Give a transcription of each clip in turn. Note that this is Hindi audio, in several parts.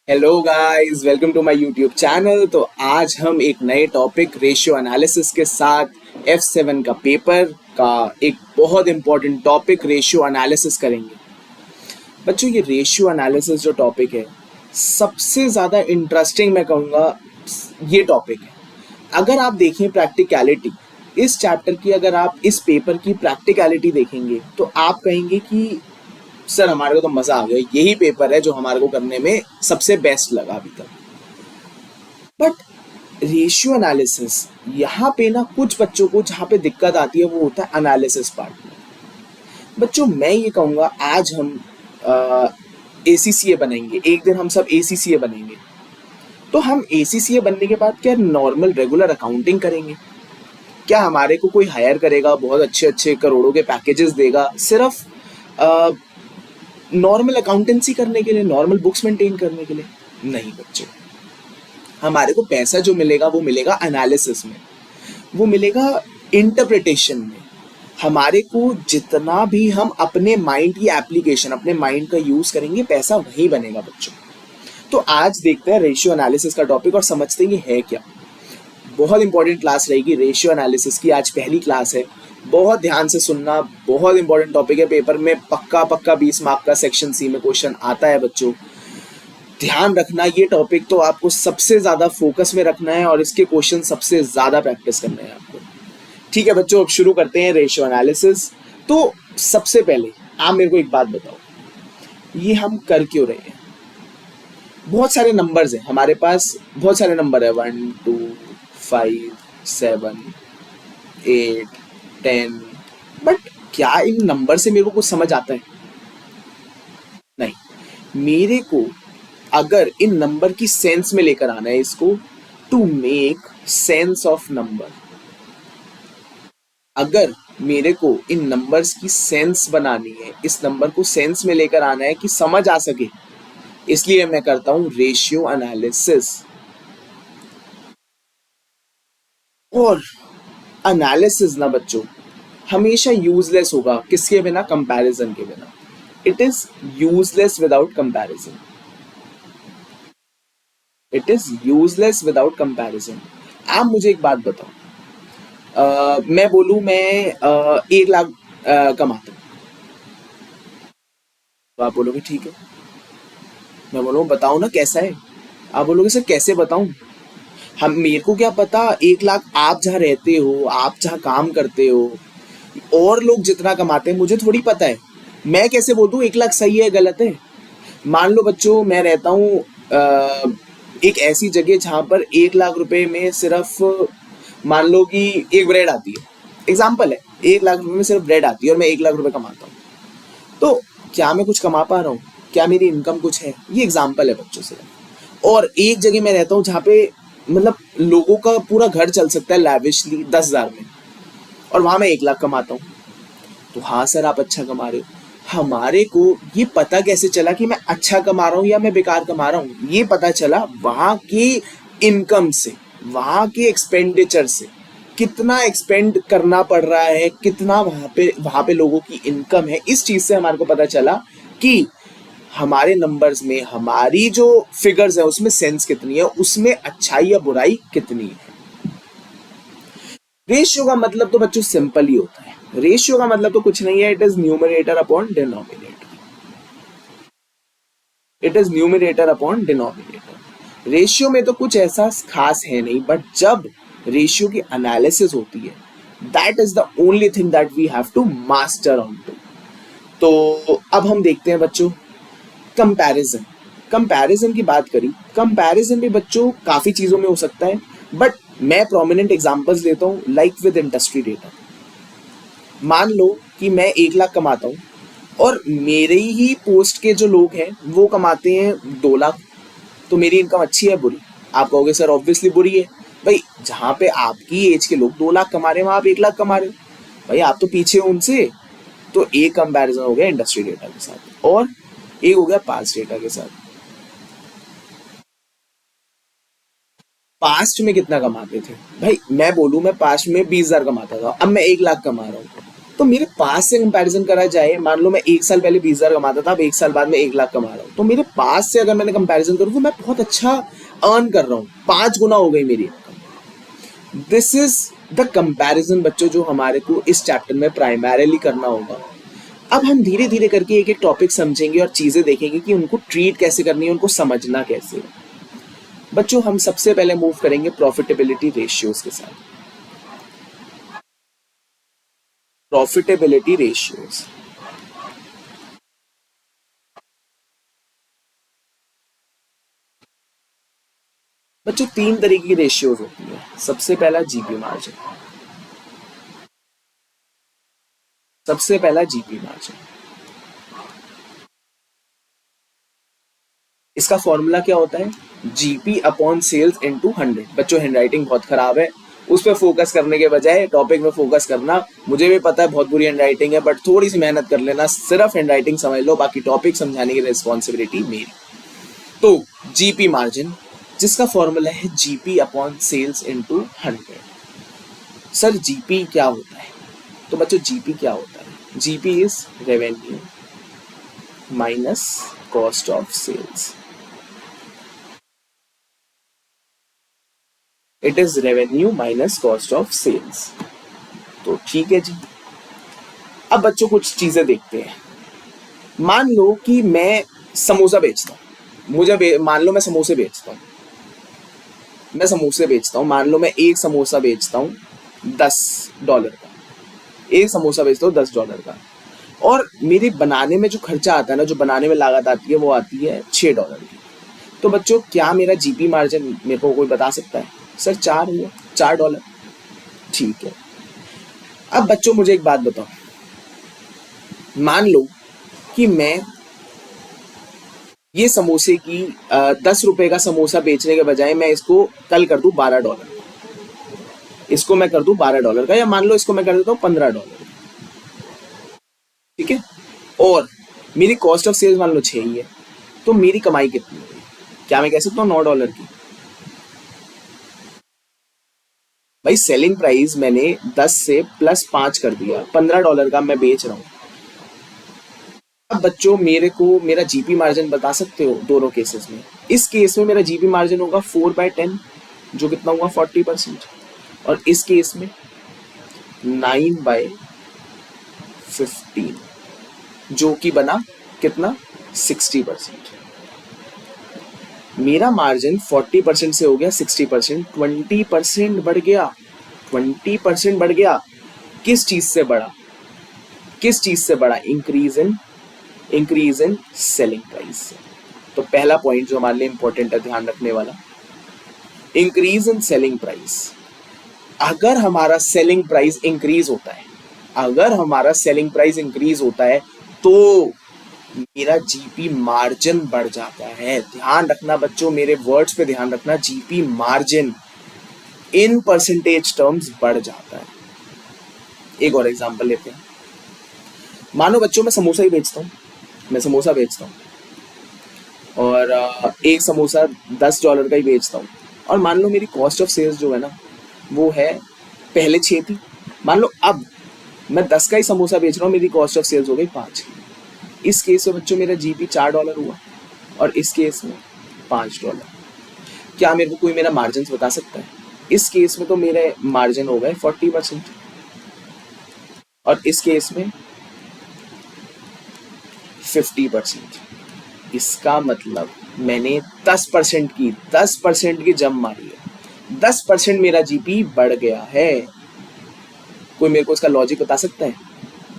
Hello guys, welcome to my YouTube channel. तो आज हम एक नए टॉपिक रेशियो एनालिसिस के साथ F7 का पेपर का एक बहुत इंपॉर्टेंट टॉपिक रेशियो एनालिसिस करेंगे। बच्चों, ये रेशियो एनालिसिस जो टॉपिक है सबसे ज़्यादा इंटरेस्टिंग मैं कहूँगा ये टॉपिक है। अगर आप देखें प्रैक्टिकलिटी इस चैप्टर की, अगर आप इस पेपर की प्रैक्टिकलिटी देखेंगे तो आप कहेंगे कि सर हमारे को तो मज़ा आ गया, यही पेपर है जो हमारे को करने में सबसे बेस्ट लगा अभी तक। बट रेशियो एनालिसिस यहाँ पे ना कुछ बच्चों को जहाँ पे दिक्कत आती है वो होता है एनालिसिस पार्ट में। बच्चों, मैं ये कहूँगा आज हम ACCA बनेंगे, एक दिन हम सब ACCA बनेंगे। तो हम ACCA बनने के बाद क्या नॉर्मल रेगुलर अकाउंटिंग करेंगे? क्या हमारे को कोई हायर करेगा, बहुत अच्छे अच्छे करोड़ों के पैकेजेस देगा सिर्फ नॉर्मल अकाउंटेंसी करने के लिए, नॉर्मल बुक्स मेंटेन करने के लिए? नहीं बच्चों, हमारे को पैसा जो मिलेगा वो मिलेगा एनालिसिस में, वो मिलेगा इंटरप्रिटेशन में। हमारे को जितना भी हम अपने माइंड की एप्लीकेशन, अपने माइंड का यूज करेंगे, पैसा वही बनेगा बच्चों। तो आज देखते हैं रेशियो एनालिसिस का टॉपिक और समझते हैं ये है क्या। बहुत इंपॉर्टेंट क्लास रहेगी रेशियो एनालिसिस की, आज पहली क्लास है। बहुत ध्यान से सुनना, बहुत इंपॉर्टेंट टॉपिक है। पेपर में पक्का पक्का 20 मार्क का सेक्शन सी में क्वेश्चन आता है बच्चों। ध्यान रखना, ये टॉपिक तो आपको सबसे ज़्यादा फोकस में रखना है और इसके क्वेश्चन सबसे ज़्यादा प्रैक्टिस करना है आपको। ठीक है बच्चों, अब शुरू करते हैं रेशियो एनालिसिस। तो सबसे पहले आप मेरे को एक बात बताओ, ये हम कर क्यों रहे हैं? बहुत सारे नंबर्स हैं हमारे पास, बहुत सारे नंबर है, 1 2 5 7 8 10। बट क्या इन नंबर से मेरे को कुछ समझ आता है? नहीं। मेरे को अगर इन नंबर की सेंस में लेकर आना है इसको, to make sense of number, अगर मेरे को इन नंबर्स की सेंस बनानी है, इस नंबर को सेंस में लेकर आना है कि समझ आ सके, इसलिए मैं करता हूं रेशियो एनालिसिस। और एनालिसिस ना बच्चों हमेशा यूजलेस होगा, किसके बिना? कंपैरिजन के बिना। It is useless without comparison. It is useless without comparison. आप मुझे एक बात बताओ, मैं बोलूं मैं 1 लाख कमाता हूँ, तो आप बोलोगे ठीक है। मैं बोलूँ बताओ ना कैसा है, आप बोलोगे सर कैसे बताऊं? हम, मेरे को क्या पता 1 लाख आप जहाँ रहते हो, आप जहाँ काम करते हो, और लोग जितना कमाते हैं मुझे थोड़ी पता है। मैं कैसे बोल दूं 1 लाख सही है गलत है? मान लो बच्चों, मैं रहता हूँ एक ऐसी जगह जहाँ पर 1 लाख रुपए में सिर्फ, मान लो कि एक ब्रेड आती है, एग्जाम्पल है, 1 लाख रुपए में सिर्फ ब्रेड आती है और मैं 1 लाख रुपए कमाता हूँ। तो क्या मैं कुछ कमा पा रहा हूँ? क्या मेरी इनकम कुछ है? ये एग्जाम्पल है बच्चों से। और एक जगह मैं रहता हूँ जहाँ पे मतलब लोगों का पूरा घर चल सकता है लैविशली 10,000 में, और वहां मैं 1 लाख कमाता हूँ। तो हाँ सर आप अच्छा कमा रहे हो। हमारे को ये पता कैसे चला कि मैं अच्छा कमा रहा हूँ या मैं बेकार कमा रहा हूँ? ये पता चला वहां की इनकम से, वहां के एक्सपेंडिचर से। कितना एक्सपेंड करना पड़ रहा है, कितना वहां पे लोगों की इनकम है, इस चीज से हमारे को पता चला कि हमारे नंबर्स में, हमारी जो फिगर्स है उसमें सेंस कितनी है, उसमें अच्छाई या बुराई कितनी है। रेशियो का मतलब तो बच्चों सिंपल ही होता है। रेशियो का मतलब तो कुछ नहीं है, it is numerator upon denominator. It is numerator upon denominator. Ratio में तो कुछ ऐसा खास है नहीं, बट जब रेशियो की एनालिसिस होती है, that is the only thing that we have to master on to. तो अब हम देखते हैं बच्चों कंपैरिजन। कंपैरिजन की बात करी, कंपैरिजन भी बच्चों काफी चीजों में हो सकता है, बट मैं प्रोमिनेंट एग्जांपल्स लेता हूं लाइक विद इंडस्ट्री डेटा। मान लो कि मैं 1 लाख कमाता हूँ और मेरे ही पोस्ट के जो लोग हैं वो कमाते हैं 2 लाख। तो मेरी इनकम अच्छी है बुरी? आप कहोगे सर ऑब्वियसली बुरी है। भाई जहाँ पे आपकी एज के लोग 2 लाख कमा रहे हैं वहां आप 1 लाख कमा रहे हो, भाई आप तो पीछे हो उनसे। तो एक कंपैरिजन हो गया इंडस्ट्री डेटा के साथ, और एक हो गया पास्ट डेटा के साथ। पास्ट में कितना कमाते थे? भाई मैं बोलूं मैं पास्ट में 20,000 कमाता था, अब मैं 1 लाख कमा रहा हूँ, तो मेरे पास से कंपैरिजन करा जाए, मान लो मैं 1 साल पहले 20,000 कमाता था, अब 1 साल बाद में 1 लाख कमा रहा हूँ, तो मेरे पास से अगर मैंने कंपैरिजन करूँ तो मैं बहुत अच्छा अर्न कर रहा हूँ, 5 गुना हो गई मेरी income. This is the comparison बच्चों जो हमारे को इस चैप्टर में प्राइमरीली करना होगा। अब हम धीरे धीरे करके एक एक टॉपिक समझेंगे और चीजें देखेंगे कि उनको ट्रीट कैसे करनी है, उनको समझना कैसे है। बच्चों हम सबसे पहले मूव करेंगे प्रॉफिटेबिलिटी रेशियोज के साथ। प्रॉफिटेबिलिटी रेशियोज, बच्चों 3 तरीके की रेशियोज होती है। सबसे पहला जीपी मार्जिन, सबसे पहला जीपी मार्जिन, इसका फॉर्मूला क्या होता है? GP upon sales into 100। बच्चों हैंडराइटिंग बहुत खराब है, उस पर फोकस करने के बजाय टॉपिक में फोकस करना। मुझे भी पता है बहुत बुरी हैंडराइटिंग है, बट थोड़ी सी मेहनत कर लेना, सिर्फ हैंडराइटिंग समझ लो, बाकी टॉपिक समझाने की रिस्पॉन्सिबिलिटी मेरी। तो जीपी मार्जिन, जिसका फॉर्मूला है GP upon sales into 100। Sir GP क्या होता है? तो बच्चों जीपी क्या होता है? GP is revenue minus cost of sales. It is revenue minus cost of sales. तो ठीक है जी। अब बच्चों कुछ चीजें देखते हैं। मान लो कि मैं समोसा बेचता हूँ, मान लो मैं समोसे बेचता हूँ, मान लो मैं एक समोसा बेचता हूँ $10 का, एक समोसा बेचता हूँ $10 का, और मेरे बनाने में जो खर्चा आता है ना, जो बनाने में लागत आती है, वो आती है $6 की। तो बच्चों क्या मेरा जीपी मार्जिन मेरे को कोई बता सकता है? सर 4 हुआ, $4। ठीक है। अब बच्चों मुझे एक बात बताओ, मान लो कि मैं ये समोसे की 10 रुपए का समोसा बेचने के बजाय मैं इसको कल कर दूं $12, इसको मैं कर दूं $12 का, या मान लो इसको मैं कर देता हूँ $15। ठीक है। और मेरी कॉस्ट ऑफ सेल्स मान लो 6 ही है, तो मेरी कमाई कितनी होगी? क्या मैं कह सकता हूँ $9 की? भाई सेलिंग प्राइस मैंने 10 से प्लस 5 कर दिया, $15 का मैं बेच रहा हूँ। अब बच्चों मेरे को मेरा जीपी मार्जिन बता सकते हो दोनों केसेस में? इस केस में मेरा जीपी मार्जिन होगा 4/10, जो कितना हुआ 40%, और इस केस में 9/15, जो कि बना कितना 60%। मेरा मार्जिन 40% से हो गया 60%, 20% बढ़ गया, 20% बढ़ गया। किस चीज से बढ़ा? किस चीज से बढ़ा? इंक्रीज इन सेलिंग प्राइस से। तो पहला पॉइंट जो हमारे लिए इंपॉर्टेंट है ध्यान रखने वाला, इंक्रीज इन सेलिंग प्राइस। अगर हमारा सेलिंग प्राइस इंक्रीज होता है, अगर हमारा सेलिंग प्राइस इंक्रीज होता है तो मेरा जीपी मार्जिन बढ़ जाता है। ध्यान रखना बच्चों, मेरे वर्ड्स पे ध्यान रखना, GP margin in percentage terms बढ़ जाता है। एक और एग्जांपल लेते हैं। मानो बच्चों मैं समोसा ही बेचता हूँ, मैं समोसा बेचता हूँ और एक समोसा $10 का ही बेचता हूँ, और मान लो मेरी कॉस्ट ऑफ सेल्स जो है ना वो है, पहले 6 थी, मान लो अब मैं 10 का ही समोसा बेच रहा हूँ, मेरी कॉस्ट ऑफ सेल्स हो गई 5। इस केस में बच्चों मेरा जीपी $4 हुआ, और इस केस में $5। क्या मेरे को कोई मेरा मार्जिन बता सकता है? इस केस में तो मेरे मार्जिन हो गए 40%, और इस केस में 50%। इसका मतलब मैंने 10% की जंप मारी है, 10% मेरा जीपी बढ़ गया है। कोई मेरे को इसका लॉजिक बता सकता है?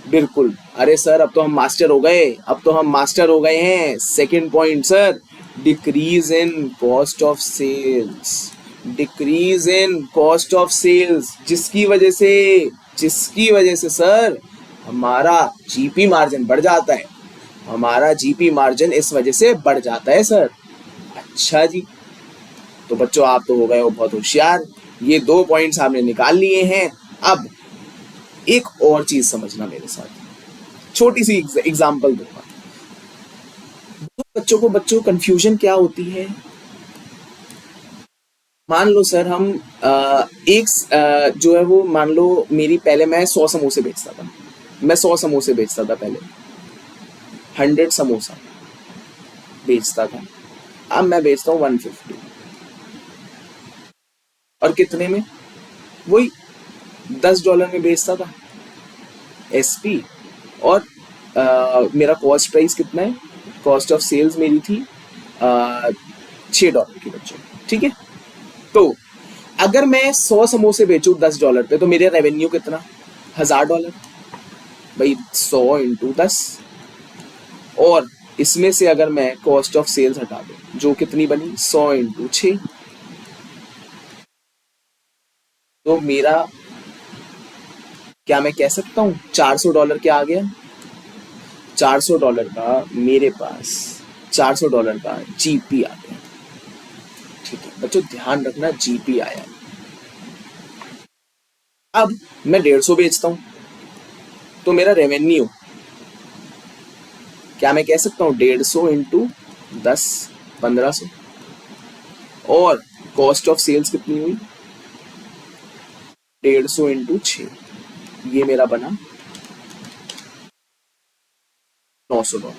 बिल्कुल, अरे सर अब तो हम मास्टर हो गए, अब तो हम मास्टर हो गए हैं। Second point sir, decrease in cost of sales, decrease in cost of sales, जिसकी वजह से सर हमारा जीपी मार्जिन बढ़ जाता है, हमारा जीपी मार्जिन इस वजह से बढ़ जाता है सर। अच्छा जी, तो बच्चों आप तो हो गए हो बहुत होशियार, ये 2 पॉइंट्स आपने निकाल लिए हैं। अब एक और चीज समझना मेरे साथ, छोटी सी एग्जांपल दूंगा बच्चों कंफ्यूजन क्या होती है। मान लो सर हम जो है वो, मान लो मेरी पहले मैं 100 समोसे बेचता था, मैं 100 समोसे बेचता था पहले, 100 समोसा बेचता था। अब मैं बेचता हूँ 150। और कितने में? वही $10 में बेचता था एसपी। और मेरा कॉस्ट प्राइस कितना है? कॉस्ट ऑफ सेल्स मेरी थी $6 की बच्चों, ठीक है। तो अगर मैं 100 समोसे बेचूं $10 पे तो मेरे रेवेन्यू कितना? $1000 भाई, 100 इंटू 10। और इसमें से अगर मैं कॉस्ट ऑफ सेल्स हटा दूं जो कितनी बनी? 100 इंटू 6। तो मेरा क्या मैं कह सकता हूँ $400 क्या आ गया? $400 का मेरे पास $400 का जीपी आ गया, ठीक है बच्चों, ध्यान रखना जीपी आया। अब मैं 150 बेचता हूं तो मेरा रेवेन्यू क्या मैं कह सकता हूं? 150 इंटू 10, 1500। और कॉस्ट ऑफ सेल्स कितनी हुई? 150 इंटू 6, ये मेरा बना $900।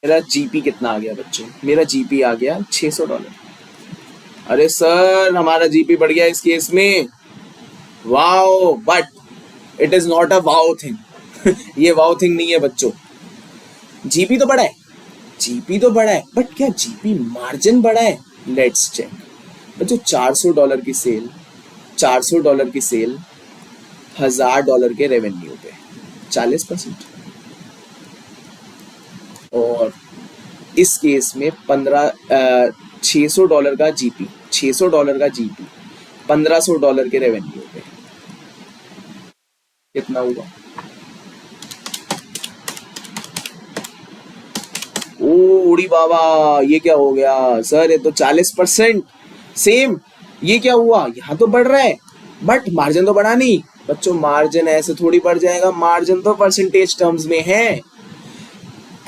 मेरा जीपी कितना आ गया बच्चों? मेरा जीपी आ गया $600। अरे सर, हमारा जीपी बढ़ गया इस केस में, wow, but it is not a wow thing. ये वाओ थिंग नहीं है बच्चों। जीपी तो बढ़ा है, जीपी तो बढ़ा है, बट क्या जीपी मार्जिन बढ़ा है? लेट्स चेक बच्चों। $400 की सेल, $400 की सेल $1000 के रेवेन्यू पे 40%। और इस केस में $600 का जीपी, $600 का जीपी $1500 के रेवेन्यू पे कितना हुआ? ओ उड़ी बाबा, ये क्या हो गया सर? ये तो 40% सेम। ये क्या हुआ? यहाँ तो बढ़ रहा है बट मार्जिन तो बढ़ा नहीं। बच्चों मार्जिन ऐसे थोड़ी बढ़ जाएगा, मार्जिन तो परसेंटेज टर्म्स में है,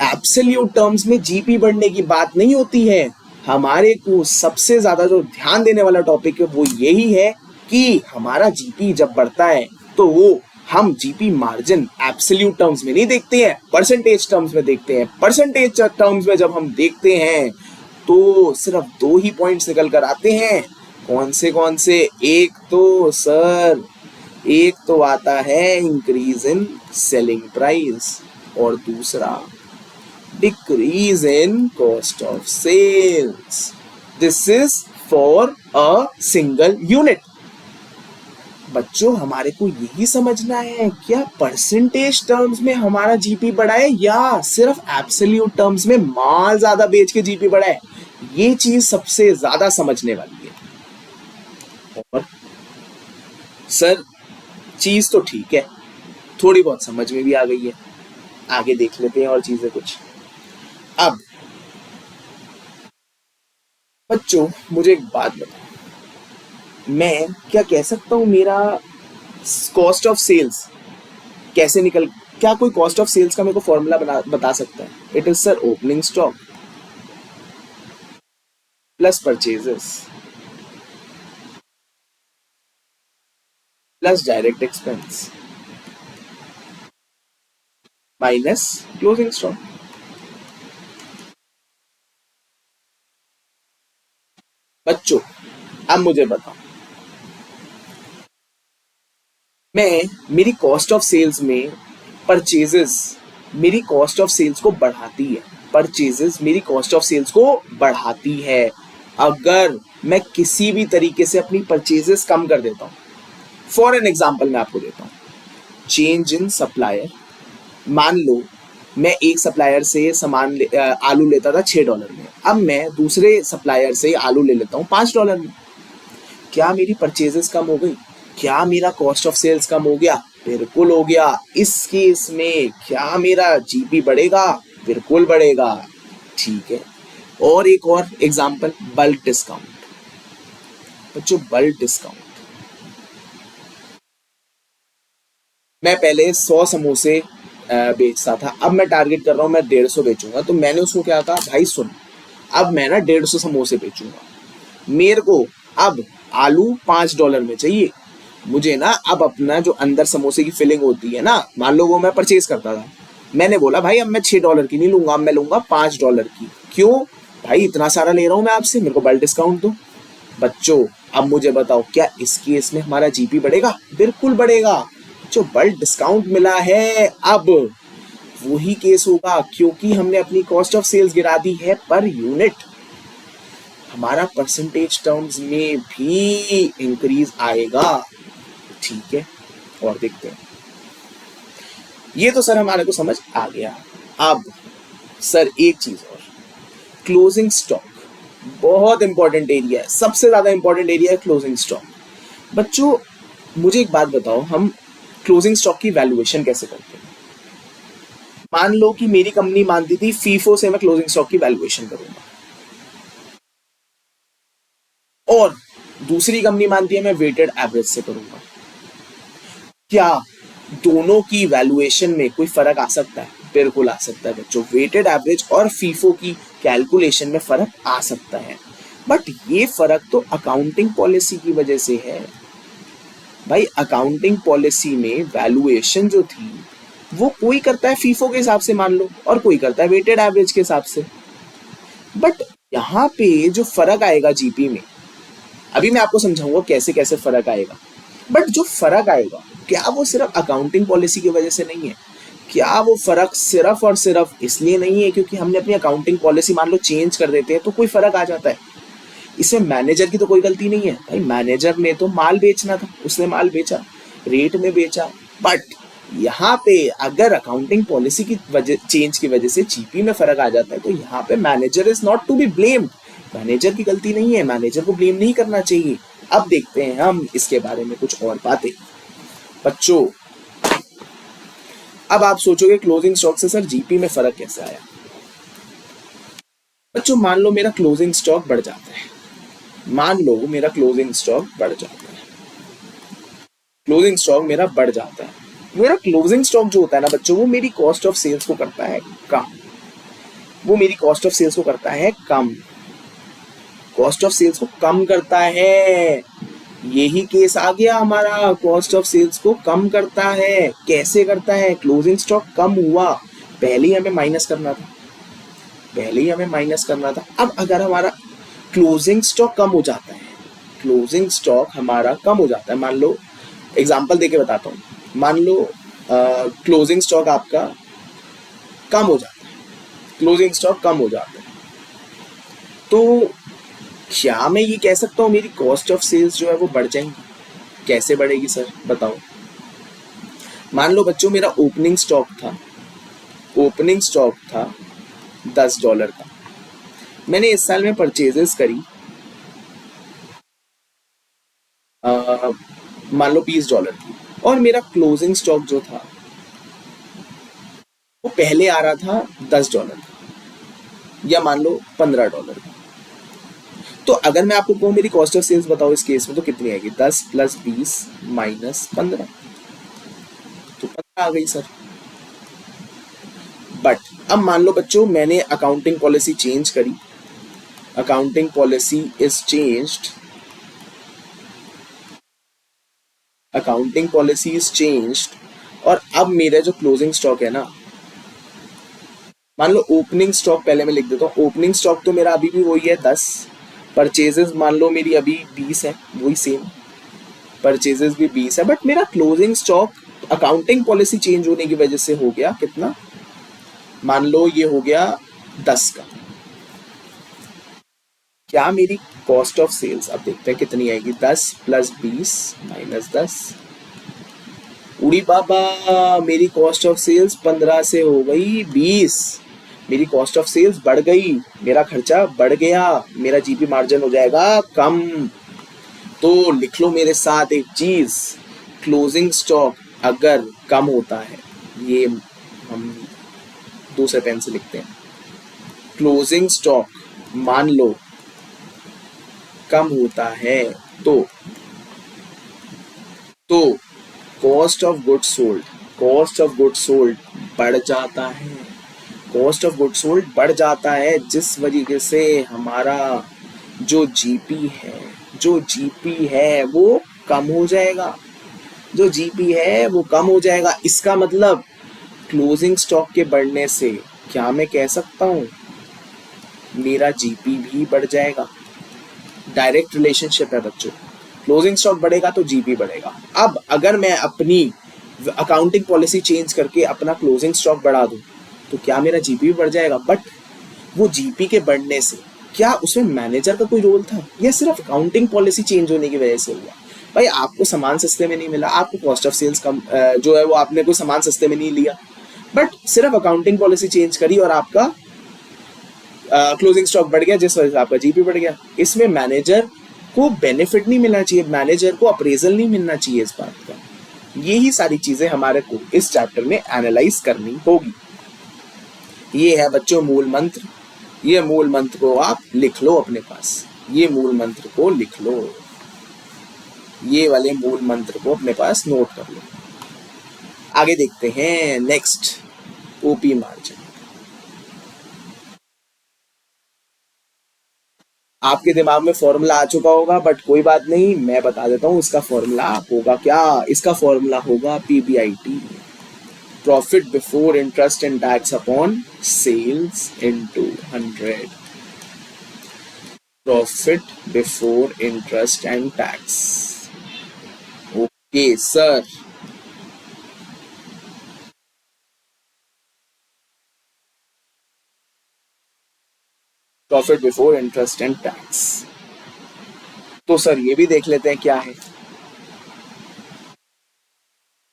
एब्सोल्यूट टर्म्स में जीपी बढ़ने की बात नहीं होती है। हमारे को सबसे ज्यादा जो ध्यान देने वाला टॉपिक है वो यही है कि हमारा जीपी जब बढ़ता है तो वो हम जीपी मार्जिन एब्सोल्यूट टर्म्स में नहीं देखते हैं, परसेंटेज टर्म्स में देखते हैं। परसेंटेज टर्म्स में जब हम देखते हैं तो सिर्फ 2 ही पॉइंट्स निकल कर आते हैं। कौन से? एक तो सर, एक तो आता है इंक्रीज इन सेलिंग प्राइस और दूसरा decrease in cost of sales. This is for a single unit. बच्चों हमारे को यही समझना है, क्या परसेंटेज टर्म्स में हमारा जीपी बढ़ा है या सिर्फ एब्सोल्यूट टर्म्स में माल ज्यादा बेच के जीपी बढ़ा है? ये चीज सबसे ज्यादा समझने वाली है। और सर चीज तो ठीक है, थोड़ी बहुत समझ में भी आ गई है, आगे देख लेते हैं और चीजें कुछ। अब बच्चों मुझे एक बात बताओ, मैं क्या कह सकता हूं मेरा कॉस्ट ऑफ सेल्स कैसे निकल? क्या कोई कॉस्ट ऑफ सेल्स का मेरे को फॉर्मूला बता सकता है? It is sir opening stock plus purchases plus direct expense minus closing stock. बच्चों अब मुझे बताओ, मैं मेरी कॉस्ट ऑफ सेल्स में परचेजेस मेरी कॉस्ट ऑफ सेल्स को बढ़ाती है, परचेजेस मेरी कॉस्ट ऑफ सेल्स को बढ़ाती है। अगर मैं किसी भी तरीके से अपनी परचेजेस कम कर देता हूं, फॉर एन एग्जांपल मैं आपको देता हूं, चेंज इन सप्लायर। मान लो मैं एक सप्लायर से आलू लेता था $6 में, अब मैं दूसरे सप्लायर से आलू ले लेता हूँ $5 में। क्या मेरी परचेजेस कम हो गई? क्या मेरा कॉस्ट ऑफ सेल्स कम हो गया? बिल्कुल हो गया। इस केस में क्या मेरा जीपी बढ़ेगा? बिल्कुल बढ़ेगा, ठीक है। और एक और एग्जांपल, बल्क डिस्काउंट। बच्चों बल्क डिस्काउंट, मैं पहले 100 समोसे बेचता था, अब मैं टारगेट कर रहा हूं मैं 150 बेचूंगा। तो मैंने उसको क्या कहा, भाई सुन, अब मैं ना 150 समोसे बेचूंगा, मेरे को अब आलू $5 में चाहिए, मुझे ना अब अपना जो अंदर समोसे की फिलिंग होती है ना, मान लो वो मैं परचेज करता था, मैंने बोला भाई अब मैं $6 की नहीं लूंगा, अब मैं लूंगा $5 की। क्यों भाई, इतना सारा ले रहा हूं मैं आपसे, मेरे को बल्क डिस्काउंट दो। बच्चों अब मुझे बताओ, क्या इस केस में हमारा जीपी बढ़ेगा? बिल्कुल बढ़ेगा। जो बल्क डिस्काउंट मिला है अब वही केस होगा, क्योंकि हमने अपनी कॉस्ट ऑफ सेल्स गिरा दी है पर यूनिट। हमारा परसेंटेज टर्म्स में भी इंक्रीज आएगा। ठीक है, और देखते हैं। ये तो सर हमारे को समझ आ गया। अब सर एक चीज और, क्लोजिंग स्टॉक बहुत इंपॉर्टेंट एरिया है, सबसे ज्यादा इंपॉर्टेंट एरिया है क्लोजिंग स्टॉक। बच्चों मुझे एक बात बताओ, हम क्लोजिंग स्टॉक की वैल्यूएशन कैसे करते हैं? मान लो कि मेरी कंपनी मानती थी फीफो से मैं क्लोजिंग स्टॉक की वैल्यूएशन करूंगा, और दूसरी कंपनी मानती है मैं वेटेड एवरेज से करूंगा। क्या दोनों की वैल्यूएशन में कोई फर्क आ सकता है? बिल्कुल आ सकता है बच्चों, वेटेड एवरेज और फीफो की कैलकुलेशन में फर्क आ सकता है, बट ये फर्क तो अकाउंटिंग पॉलिसी की वजह से है। भाई अकाउंटिंग पॉलिसी में वैल्यूएशन जो थी वो कोई करता है फीफो के हिसाब से मान लो, और कोई करता है वेटेड एवरेज के हिसाब से। बट यहाँ पे जो फर्क आएगा जीपी में, अभी मैं आपको समझाऊंगा कैसे कैसे फर्क आएगा। बट जो फर्क आएगा क्या वो सिर्फ अकाउंटिंग पॉलिसी की वजह से नहीं है? क्या वो फर्क सिर्फ और सिर्फ इसलिए नहीं है क्योंकि हमने अपनी अकाउंटिंग पॉलिसी मान लो चेंज कर देते हैं तो कोई फर्क आ जाता है? इसमें मैनेजर की तो कोई गलती नहीं है भाई, मैनेजर ने तो माल बेचना था, उसने माल बेचा, रेट में बेचा। बट यहाँ पे अगर अकाउंटिंग पॉलिसी की वजह चेंज की वजह से जीपी में फर्क आ जाता है तो यहाँ पे manager is not to be blamed. Manager की गलती नहीं है, मैनेजर को ब्लेम नहीं करना चाहिए। अब देखते हैं हम इसके बारे में कुछ और बातें। बच्चों अब आप सोचोगे क्लोजिंग स्टॉक से सर जीपी में फर्क कैसे आया? बच्चों मान लो मेरा क्लोजिंग स्टॉक बढ़ जाता है, मान लो मेरा क्लोजिंग स्टॉक बढ़ जाता है, क्लोजिंग स्टॉक मेरा बढ़ जाता है। मेरा क्लोजिंग स्टॉक जो होता है ना बच्चों, वो मेरी कॉस्ट ऑफ सेल्स को करता है कम, वो मेरी कॉस्ट ऑफ सेल्स को करता है कम, कॉस्ट ऑफ सेल्स को कम करता है। यही केस आ गया हमारा, कॉस्ट ऑफ सेल्स को कम करता है। कैसे करता है? क्लोजिंग स्टॉक कम हुआ, पहले ही हमें माइनस करना था, पहले ही हमें माइनस करना था। अब अगर हमारा क्लोजिंग स्टॉक कम हो जाता है, क्लोजिंग स्टॉक हमारा कम हो जाता है, मान लो एग्जांपल देके बताता हूँ, मान लो क्लोजिंग स्टॉक आपका कम हो जाता है, क्लोजिंग स्टॉक कम हो जाता है, तो क्या मैं ये कह सकता हूँ मेरी कॉस्ट ऑफ सेल्स जो है वो बढ़ जाएंगी? कैसे बढ़ेगी सर बताओ? मान लो बच्चों मेरा ओपनिंग स्टॉक था, ओपनिंग स्टॉक था $10 का, मैंने इस साल में परचेजेस करी मान लो $20 की, और मेरा क्लोजिंग स्टॉक जो था वो पहले आ रहा था $10 का, या मान लो $15 का। तो अगर मैं आपको कहूँ मेरी कॉस्ट ऑफ सेल्स बताओ इस केस में, तो कितनी आएगी? 10 + 20 - 15, तो 15 आ गई सर। बट अब मान लो बच्चों मैंने अकाउंटिंग पॉलिसी चेंज करी, accounting policy is changed, accounting policy is changed, और अब मेरा जो क्लोजिंग स्टॉक है ना, मान लो ओपनिंग स्टॉक पहले मैं लिख देता हूँ, ओपनिंग स्टॉक तो मेरा अभी भी वही है 10, परचेजेस मान लो मेरी अभी 20 है, वही सेम, परचेजेस भी 20 है, बट मेरा closing stock accounting policy change होने की वजह से हो गया कितना? मान लो ये हो गया 10 का। क्या मेरी कॉस्ट ऑफ सेल्स अब देखते हैं कितनी आएगी? 10 + 20 - 10, उड़ी बाबा, मेरी कॉस्ट ऑफ सेल्स 15 से हो गई 20, मेरी कॉस्ट ऑफ सेल्स बढ़ गई, मेरा खर्चा बढ़ गया, मेरा जीपी मार्जिन हो जाएगा कम। तो लिख लो मेरे साथ एक चीज, क्लोजिंग स्टॉक अगर कम होता है, ये हम दूसरे पेन से लिखते हैं, क्लोजिंग स्टॉक मान लो कम होता है तो cost of goods sold, cost of goods sold बढ़ जाता है, कॉस्ट ऑफ गुड्स सोल्ड बढ़ जाता है, जिस वजह से हमारा जो जीपी है, जो जीपी है वो कम हो जाएगा। जो जीपी है वो कम हो जाएगा। इसका मतलब क्लोजिंग स्टॉक के बढ़ने से क्या मैं कह सकता हूँ मेरा जीपी भी बढ़ जाएगा। डायरेक्ट रिलेशनशिप है बच्चों, क्लोजिंग स्टॉक बढ़ेगा तो जीपी बढ़ेगा। अब अगर मैं अपनी अकाउंटिंग पॉलिसी चेंज करके अपना क्लोजिंग स्टॉक बढ़ा दूं तो क्या मेरा जीपी भी बढ़ जाएगा। बट वो जीपी के बढ़ने से क्या उसमें मैनेजर का कोई रोल था या सिर्फ अकाउंटिंग पॉलिसी चेंज होने की वजह से हुआ। भाई आपको सामान सस्ते में नहीं मिला, आपको कॉस्ट ऑफ सेल्स कम जो है वो आपने कोई सामान सस्ते में नहीं लिया, बट सिर्फ अकाउंटिंग पॉलिसी चेंज करी और आपका क्लोजिंग स्टॉक बढ़ गया जिस वजह से आपका जीपी बढ़ गया। इसमें मैनेजर को बेनिफिट नहीं मिलना चाहिए, मैनेजर को अप्रेजल नहीं मिलना चाहिए इस बात का। यही सारी चीजें हमारे को इस चैप्टर में एनालाइज करनी होगी। ये है बच्चों मूल मंत्र। ये मूल मंत्र को आप लिख लो अपने पास, ये मूल मंत्र को लिख लो, ये वाले मूल मंत्र को अपने पास नोट कर लो। आगे देखते हैं नेक्स्ट, ओपी मार्जिन। आपके दिमाग में फॉर्मूला आ चुका होगा, बट कोई बात नहीं, मैं बता देता हूँ इसका फॉर्मूला होगा क्या। इसका फॉर्मूला होगा PBIT, profit before interest and tax upon sales into 100। Profit before interest and tax. Okay sir, profit before interest and tax. तो सर ये भी देख लेते हैं क्या है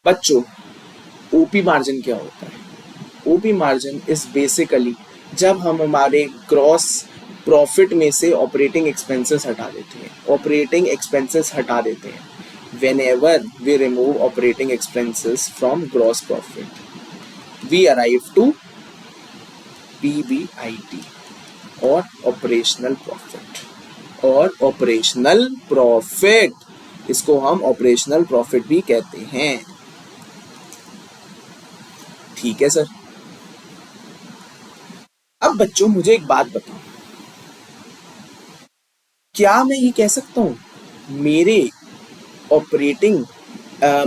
बच्चों। ओपी मार्जिन क्या होता है। ओपी मार्जिन इज बेसिकली जब हम हमारे ग्रॉस प्रॉफिट में से ऑपरेटिंग एक्सपेंसेस हटा देते हैं, ऑपरेटिंग एक्सपेंसेस हटा देते हैं। whenever we remove operating expenses from gross profit we arrive to PBIT और ऑपरेशनल प्रॉफिट। और ऑपरेशनल प्रॉफिट इसको हम ऑपरेशनल प्रॉफिट भी कहते हैं। ठीक है सर। अब बच्चों मुझे एक बात बताओ, क्या मैं ये कह सकता हूं मेरे ऑपरेटिंग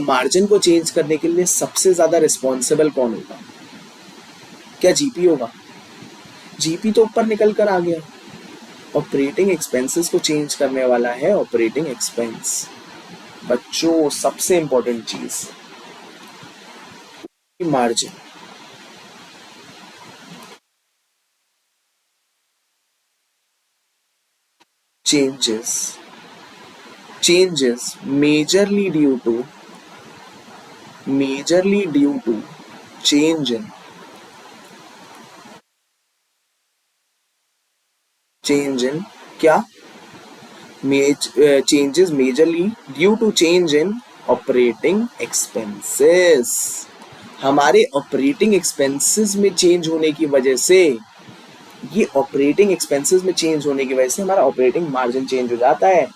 मार्जिन को चेंज करने के लिए सबसे ज्यादा रिस्पॉन्सिबल कौन होगा। क्या जीपी होगा। जीपी तो ऊपर निकल कर आ गया, ऑपरेटिंग एक्सपेंसेस को चेंज करने वाला है ऑपरेटिंग एक्सपेंस। बच्चों सबसे इंपॉर्टेंट चीज margin. changes majorly due to change in क्या changes majorly due to change in operating expenses। हमारे ऑपरेटिंग एक्सपेंसेस में चेंज होने की वजह से, ये ऑपरेटिंग एक्सपेंसेस में चेंज होने की वजह से हमारा ऑपरेटिंग मार्जिन चेंज हो जाता है।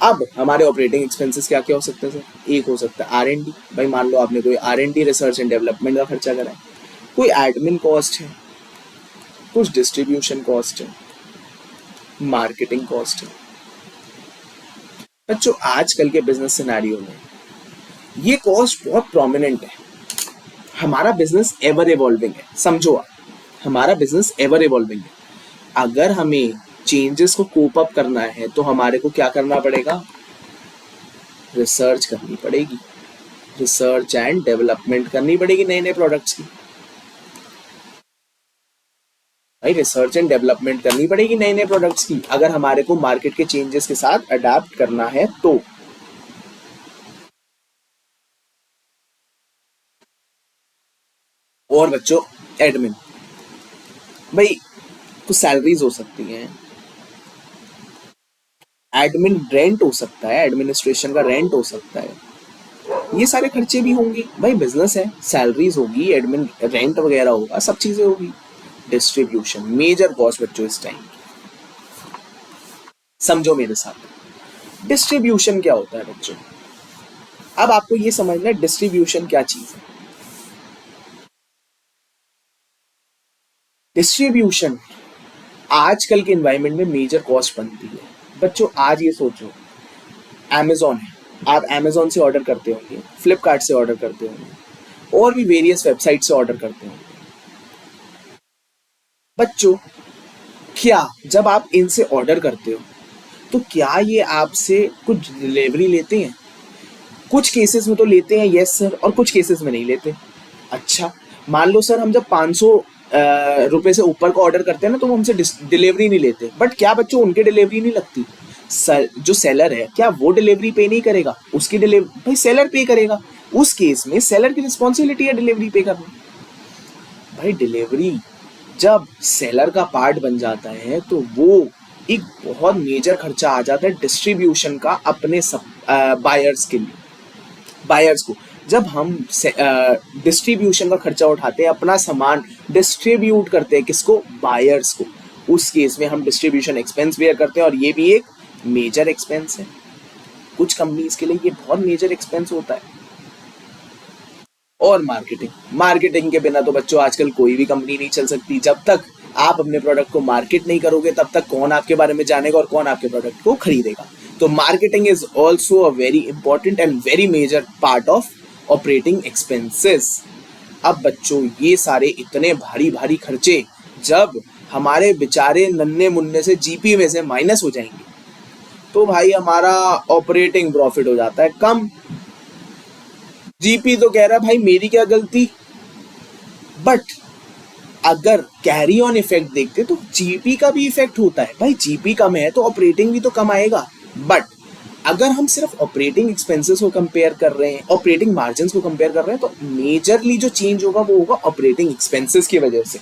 अब हमारे ऑपरेटिंग एक्सपेंसेस क्या क्या हो सकते हैं सर। एक हो सकता है आर-एन-डी। भाई मान लो आपने कोई आर-एन-डी रिसर्च एंड डेवलपमेंट का खर्चा करा है, कोई एडमिन कॉस्ट है, कुछ डिस्ट्रीब्यूशन कॉस्ट है, मार्केटिंग कॉस्ट है। बच्चों आजकल के बिजनेस सिनेरियो में ये कॉस्ट बहुत प्रोमिनेंट है। हमारा बिजनेस एवर इवॉल्विंग है, समझो आप, हमारा बिजनेस एवर इवॉल्विंग है। अगर हमें चेंजेस को कोप अप करना है तो हमारे को क्या करना पड़ेगा, रिसर्च करनी पड़ेगी, रिसर्च एंड डेवलपमेंट करनी पड़ेगी नए नए प्रोडक्ट्स की। भाई रिसर्च एंड डेवलपमेंट करनी पड़ेगी नए नए प्रोडक्ट्स की अगर हमारे को मार्केट के चेंजेस के साथ अडेप्ट करना है तो। और बच्चों एडमिन, भाई कुछ सैलरीज हो सकती हैं, एडमिन रेंट हो सकता है, एडमिनिस्ट्रेशन का रेंट हो सकता है, ये सारे खर्चे भी होंगे। भाई बिजनेस है, सैलरीज होगी, एडमिन रेंट वगैरह होगा, सब चीजें होगी। डिस्ट्रीब्यूशन मेजर कॉस्ट बच्चों इस टाइम, समझो मेरे साथ डिस्ट्रीब्यूशन क्या होता है बच्चों। अब आपको ये समझना है डिस्ट्रीब्यूशन क्या चीज है। डिस्ट्रीब्यूशन आजकल के एनवायरनमेंट में मेजर कॉस्ट बनती है। बच्चों आज ये सोचो, Amazon है, आप अमेजोन से ऑर्डर करते होंगे, फ्लिपकार्ट से ऑर्डर करते होंगे, और भी वेरियस वेबसाइट से ऑर्डर करते होंगे। बच्चों, क्या जब आप इनसे ऑर्डर करते हो तो क्या ये आपसे कुछ डिलीवरी लेते हैं? कुछ केसेस में तो लेते हैं, यस सर, और कुछ केसेस में नहीं लेते। अच्छा, मान लो सर हम जब 500 रुपए से ऊपर का ऑर्डर करते हैं ना, तो वो हमसे डिलीवरी नहीं लेते, बट क्या बच्चों उनकी डिलीवरी नहीं लगती? जो सेलर है, क्या वो डिलीवरी पे नहीं करेगा? उसकी डिलीवरी भाई सेलर पे करेगा। उस केस में सेलर की रिस्पॉन्सिबिलिटी है डिलीवरी पे करना। भाई डिलीवरी जब सेलर का पार्ट बन जाता है तो वो एक बहुत मेजर खर्चा आ जाता है डिस्ट्रीब्यूशन का अपने सब बायर्स के लिए। बायर्स को जब हम डिस्ट्रीब्यूशन का खर्चा उठाते हैं, अपना सामान डिस्ट्रीब्यूट करते हैं, किसको? बायर्स को। उस केस में हम डिस्ट्रीब्यूशन एक्सपेंस बेयर करते हैं, और ये भी एक मेजर एक्सपेंस है। कुछ कंपनीज के लिए ये बहुत मेजर एक्सपेंस होता है। और मार्केटिंग, मार्केटिंग के बिना तो बच्चों आजकल कोई भी कंपनी नहीं चल सकती। जब तक आप अपने प्रोडक्ट को मार्केट नहीं करोगे, तब तक कौन आपके बारे में जानेगा और कौन आपके प्रोडक्ट को खरीदेगा? तो marketing is also a very important and very major part of operating expenses. अब बच्चों ये सारे इतने भारी भारी खर्चे जब हमारे बेचारे नन्हे मुन्ने से जीपी में से माइनस हो जाएंगे, तो भाई हमारा ऑपरेटिंग प्रॉफिट हो जाता है कम। जीपी तो कह रहा है भाई मेरी क्या गलती, बट अगर कैरी ऑन इफेक्ट देखते तो जीपी का भी इफेक्ट होता है। भाई जीपी कम है तो ऑपरेटिंग भी तो कम आएगा। बट अगर हम सिर्फ ऑपरेटिंग एक्सपेंसेस को कंपेयर कर रहे हैं, ऑपरेटिंग मार्जिन को कंपेयर कर रहे हैं, तो मेजरली जो चेंज होगा वो होगा ऑपरेटिंग एक्सपेंसेस की वजह से।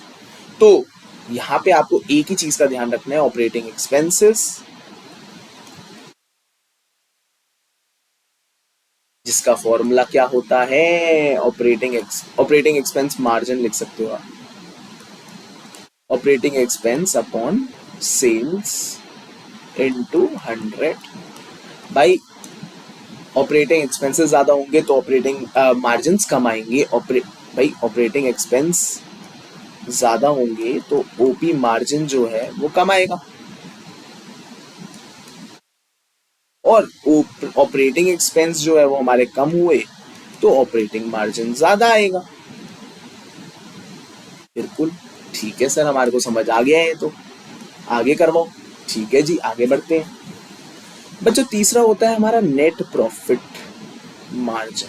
तो यहाँ पे आपको एक ही चीज का ध्यान रखना है, ऑपरेटिंग एक्सपेंसेस, जिसका फॉर्मूला क्या होता है? ऑपरेटिंग एक्सपेंस मार्जिन लिख सकते हो आप, operating expense upon sales into 100। भाई ऑपरेटिंग एक्सपेंसेस ज्यादा होंगे तो ऑपरेटिंग मार्जिन कम आएंगे। भाई ऑपरेटिंग एक्सपेंस ज्यादा होंगे तो ओपी मार्जिन जो है वो कम आएगा, और ऑपरेटिंग एक्सपेंस जो है वो हमारे कम हुए तो ऑपरेटिंग मार्जिन ज्यादा आएगा। बिल्कुल ठीक है सर, हमारे को समझ आ गया है, तो आगे करवाओ। ठीक है जी, आगे बढ़ते हैं। बच्चों तीसरा होता है हमारा नेट प्रॉफिट मार्जिन।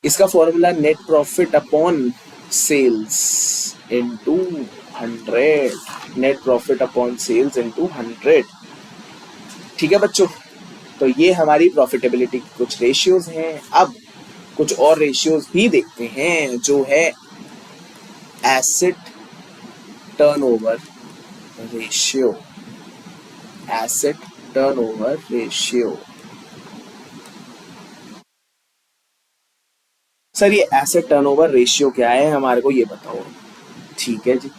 इसका formula net profit upon sales into 100। Net profit upon sales into 100। ठीक है बच्चों, तो ये हमारी प्रॉफिटेबिलिटी की कुछ रेशियोज हैं। अब कुछ और रेशियोज भी देखते हैं, जो है asset turnover ratio. Asset turnover ratio. Sir ये एसेट टर्नओवर रेशियो क्या है, हमारे को ये बताओ। ठीक है जी,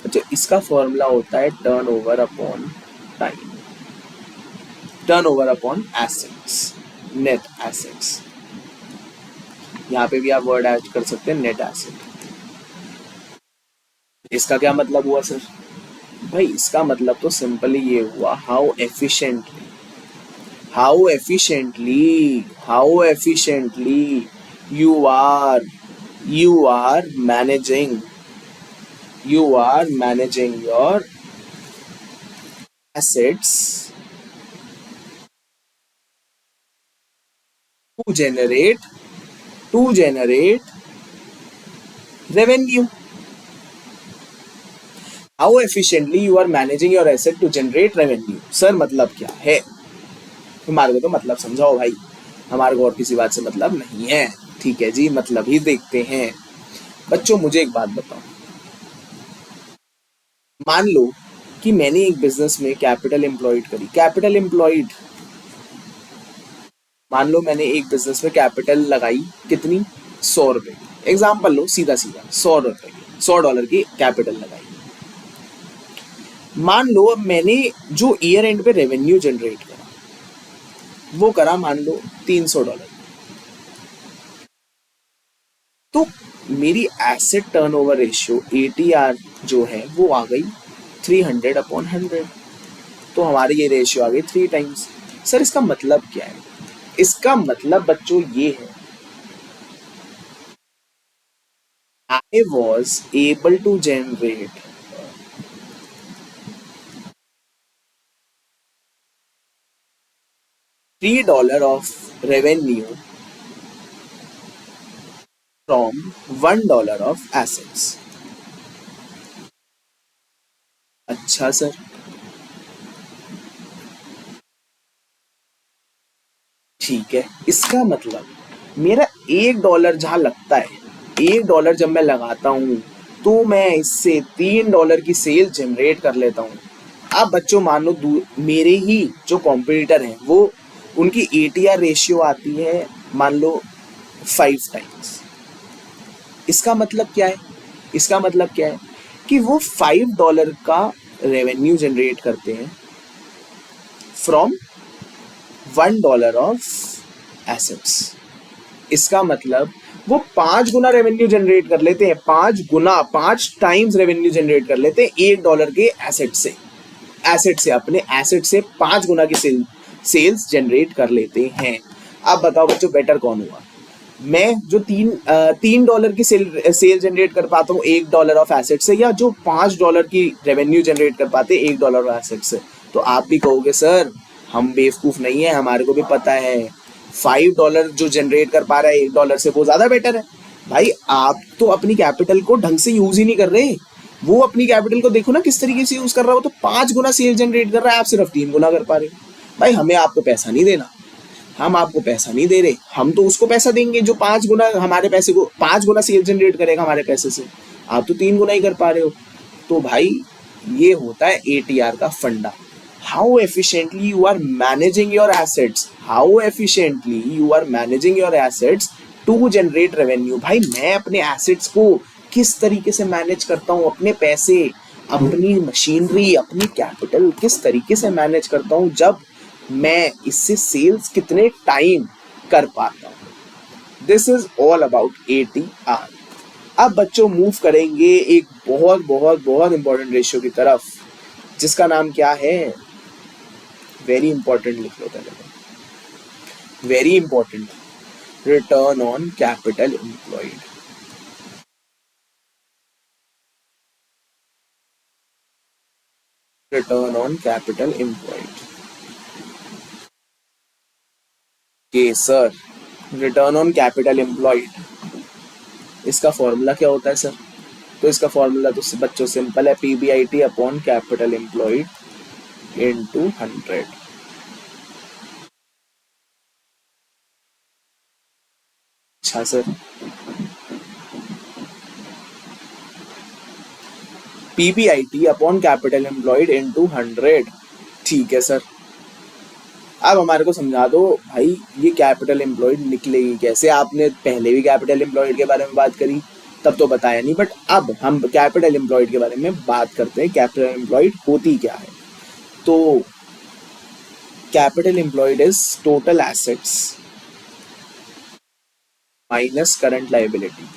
अच्छा इसका फॉर्मूला होता है turnover upon time, turnover upon assets, net assets. यहाँ पे भी आप वर्ड ऐड कर सकते हैं नेट एसेट। इसका क्या मतलब हुआ सर? भाई इसका मतलब तो सिंपली ये हुआ, how efficiently you are managing your assets to generate revenue. How efficiently you are managing your asset to generate revenue. Sir मतलब क्या है? हमारे को तो मतलब समझाओ भाई, हमारे को और किसी बात से मतलब नहीं है। ठीक है जी, मतलब ही देखते हैं। बच्चों मुझे एक बात बताओ, मान लो कि मैंने एक बिजनेस में कैपिटल एम्प्लॉयड करी। कैपिटल एम्प्लॉयड, मान लो मैंने एक बिजनेस में कैपिटल लगाई कितनी? 100 रुपए। एग्जाम्पल लो, सीधा सीधा 100 रुपए की, $100 की कैपिटल लगाई। मान लो अब मैंने जो ईयर एंड पे रेवेन्यू जनरेट करा वो करा मान लो $300। तो मेरी एसेट टर्नओवर रेशियो ATR जो है वो आ गई 300/100। तो हमारी ये रेशियो आ गई 3 टाइम्स। सर इसका मतलब क्या है? इसका मतलब बच्चों ये है, I was able to generate $3 of revenue from $1 of assets। अच्छा सर, ठीक है, इसका मतलब मेरा $1 जहां लगता है, $1 जब मैं लगाता हूं तो मैं इससे $3 की सेल जनरेट कर लेता हूं। अब बच्चों मान लो मेरे ही जो कॉम्पिटिटर हैं वो, उनकी ATR रेशियो आती है मान लो 5 टाइम्स। इसका मतलब क्या है? इसका मतलब क्या है कि वो $5 का रेवेन्यू जनरेट करते हैं फ्रॉम $1 ऑफ एसेट्स। इसका मतलब वो 5 गुना रेवेन्यू जनरेट कर लेते हैं, 5 गुना, 5 टाइम्स रेवेन्यू जनरेट कर लेते हैं $1 के एसेट से। एसेट से, अपने एसेट से 5 गुना की सेल्स जनरेट कर लेते हैं। अब बताओ बच्चों बेटर कौन हुआ? मैं जो $3 की सेल जनरेट कर पाता हूँ $1 ऑफ एसेट से, या जो $5 की रेवेन्यू जनरेट कर पाते $1 ऑफ एसेट से? तो आप भी कहोगे सर हम बेवकूफ नहीं है, हमारे को भी पता है $5 जो जनरेट कर पा रहा है $1 से वो ज्यादा बेटर है। भाई आप तो अपनी कैपिटल को ढंग से यूज ही नहीं कर रहे। वो अपनी कैपिटल को देखो ना किस तरीके से यूज कर रहा हो, तो 5 गुना सेल जनरेट कर रहा है, आप सिर्फ 3 गुना कर पा रहे हो। भाई हमें आपको पैसा नहीं देना, हम आपको पैसा नहीं दे रहे, हम तो उसको पैसा देंगे जो 5 गुना हमारे पैसे को, 5 गुना सेल जनरेट करेगा हमारे पैसे से। आप तो 3 गुना ही कर पा रहे हो। तो भाई ये होता है ATR का फंडा। How efficiently you are managing your assets, how efficiently you are managing your assets to generate revenue. भाई मैं अपने एसेट्स को किस तरीके से मैनेज करता हूँ, अपने पैसे, अपनी मशीनरी, अपनी कैपिटल किस तरीके से मैनेज करता हूँ, जब मैं इससे सेल्स कितने टाइम कर पाता हूँ। This is all about ATR। अब बच्चों मूव करेंगे एक बहुत बहुत बहुत इंपॉर्टेंट रेशियो की तरफ, जिसका नाम क्या है? वेरी इंपॉर्टेंट लिख लो पहले, very important, return on capital employed. Return on capital employed के sir, return on capital employed, इसका फॉर्मूला क्या होता है सर? तो इसका फॉर्मूला तो बच्चों सिंपल है, PBIT upon capital employed into 100। अच्छा sir, PBIT upon capital employed into 100। ठीक है सर, अब हमारे को समझा दो भाई ये कैपिटल एम्प्लॉयड निकलेगी कैसे? आपने पहले भी कैपिटल एम्प्लॉयड के बारे में बात करी, तब तो बताया नहीं, बट अब हम कैपिटल एम्प्लॉयड के बारे में बात करते हैं। कैपिटल एम्प्लॉयड होती क्या है? तो capital employed is total assets minus current liability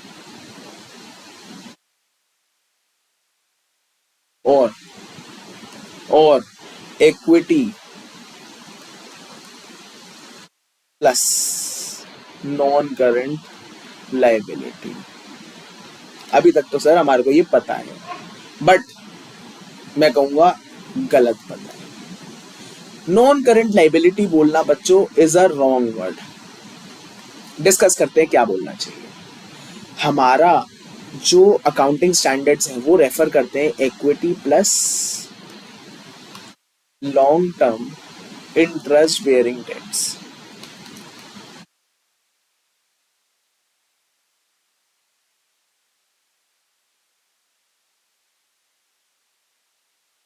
और equity plus non current liability. अभी तक तो सर हमारे को ये पता है, बट मैं कहूंगा गलत पता है। नॉन करंट लायबिलिटी बोलना बच्चों is a wrong word. Discuss करते हैं क्या बोलना चाहिए। हमारा जो अकाउंटिंग स्टैंडर्ड्स हैं वो रेफर करते हैं equity plus long term interest bearing debts.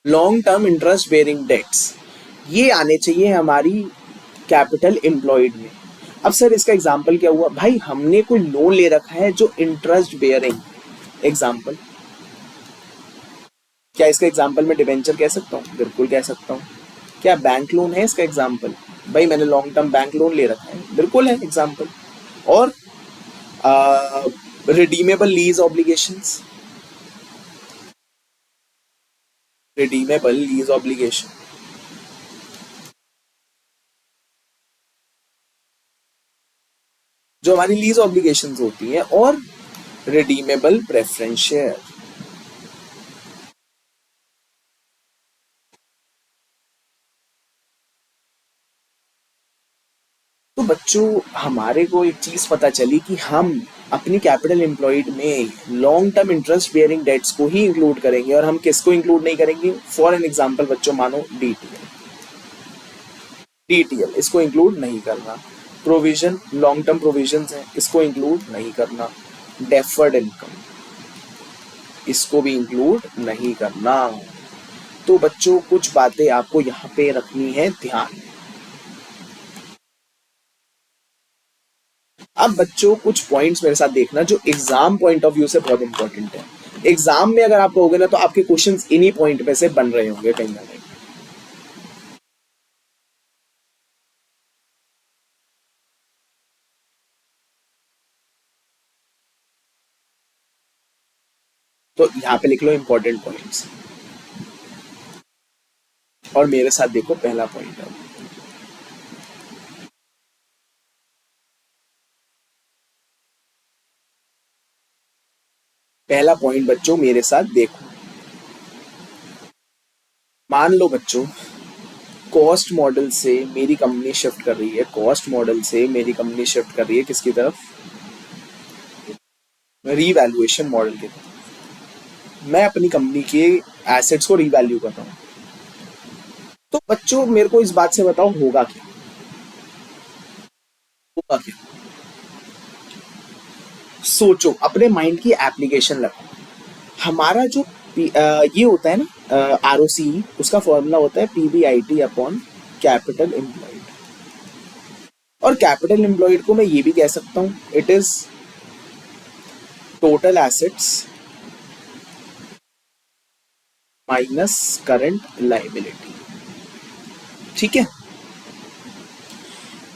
Long term interest bearing debts ये आने चाहिए हमारी कैपिटल एम्प्लॉयड में। अब सर इसका एग्जाम्पल क्या हुआ? भाई हमने कोई लोन ले रखा है जो इंटरेस्ट बेयरिंग, एग्जाम्पल क्या इसका एग्जाम्पल मैं डिबेंचर कह सकता हूँ? बिल्कुल कह सकता हूँ। क्या बैंक लोन है इसका एग्जाम्पल? भाई मैंने लॉन्ग टर्म बैंक लोन ले रखा है, बिल्कुल है एग्जाम्पल। और redeemable lease obligations, redeemable lease obligation जो हमारी लीज ऑब्लिगेशंस होती हैं, और रिडीमेबल प्रेफरेंस शेयर। तो बच्चों हमारे को एक चीज पता चली कि हम अपनी कैपिटल एम्प्लॉयड में long term interest bearing debts को ही इंक्लूड करेंगे, और हम किसको इंक्लूड नहीं करेंगे? फॉर एन एग्जांपल बच्चों, मानो डीटीएल, डीटीएल इसको इंक्लूड नहीं करना। प्रोविजन, लॉन्ग टर्म प्रोविजन है, इसको इंक्लूड नहीं करना। डेफर्ड इनकम, इसको भी इंक्लूड नहीं करना। तो बच्चों कुछ बातें आपको यहाँ पे रखनी है ध्यान में। अब बच्चों कुछ पॉइंट्स मेरे साथ देखना जो एग्जाम पॉइंट ऑफ व्यू से बहुत इंपॉर्टेंट है। एग्जाम में अगर आप कहोगे ना तो आपके क्वेश्चंस इन्हीं पॉइंट में से बन रहे होंगे कहीं ना कहीं। तो यहाँ पे लिख लो इंपॉर्टेंट पॉइंट्स, और मेरे साथ देखो पहला पॉइंट है। पहला पॉइंट बच्चों मेरे साथ देखो। मान लो बच्चों कॉस्ट मॉडल से मेरी कंपनी शिफ्ट कर रही है, कॉस्ट मॉडल से मेरी कंपनी शिफ्ट कर रही है किसकी तरफ? रीवैल्यूएशन मॉडल की तरफ। मैं अपनी कंपनी के एसेट्स को रीवैल्यू कर रहा हूँ। तो बच्चों मेरे को इस बात से बताओ होगा क्या? होगा क्या? सोचो, अपने माइंड की एप्लीकेशन लगाओ। हमारा जो ये होता है ना आरओसी, उसका फॉर्मूला होता है पीबीआईटी अपॉन कैपिटल एम्प्लॉयड। और कैपिटल एम्प्लॉयड को मैं ये भी कह सकता हूं, it is total assets minus current liability. ठीक है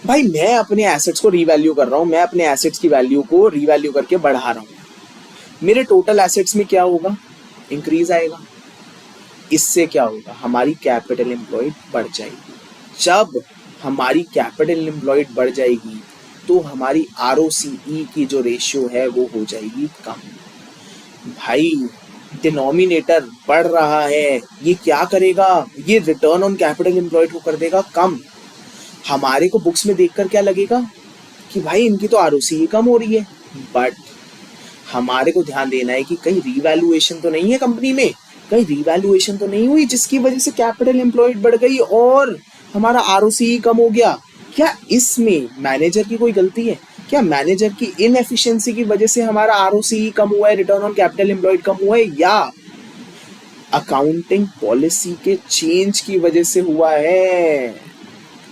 भाई, मैं अपने एसेट्स को रीवैल्यू कर रहा हूं, मैं अपने एसेट्स की वैल्यू को रीवैल्यू करके बढ़ा रहा हूं। मेरे टोटल एसेट्स में क्या होगा? इंक्रीज आएगा। इससे क्या होगा? हमारी कैपिटल एम्प्लॉयड बढ़ जाएगी। जब हमारी कैपिटल एम्प्लॉयड बढ़ जाएगी तो हमारी आरओसीई की जो रेशियो है वो हो जाएगी कम। भाई डिनोमिनेटर बढ़ रहा है, ये क्या करेगा? ये रिटर्न ऑन कैपिटल एम्प्लॉयड को कर देगा कम। हमारे को बुक्स में देखकर क्या लगेगा कि भाई इनकी तो आरओसीई कम हो रही है, बट हमारे को ध्यान देना है कि कहीं रीवैल्यूएशन तो नहीं है कंपनी में, कहीं रीवैल्यूएशन तो नहीं हुई जिसकी वजह से कैपिटल एम्प्लॉयड बढ़ गई और हमारा आरओसीई कम हो गया। क्या इसमें मैनेजर की कोई गलती है? क्या मैनेजर की इनएफिशिएंसी की वजह से हमारा आरओसीई कम हुआ है, रिटर्न ऑन कैपिटल एम्प्लॉयड कम हुआ है, या अकाउंटिंग पॉलिसी के चेंज की वजह से हुआ है?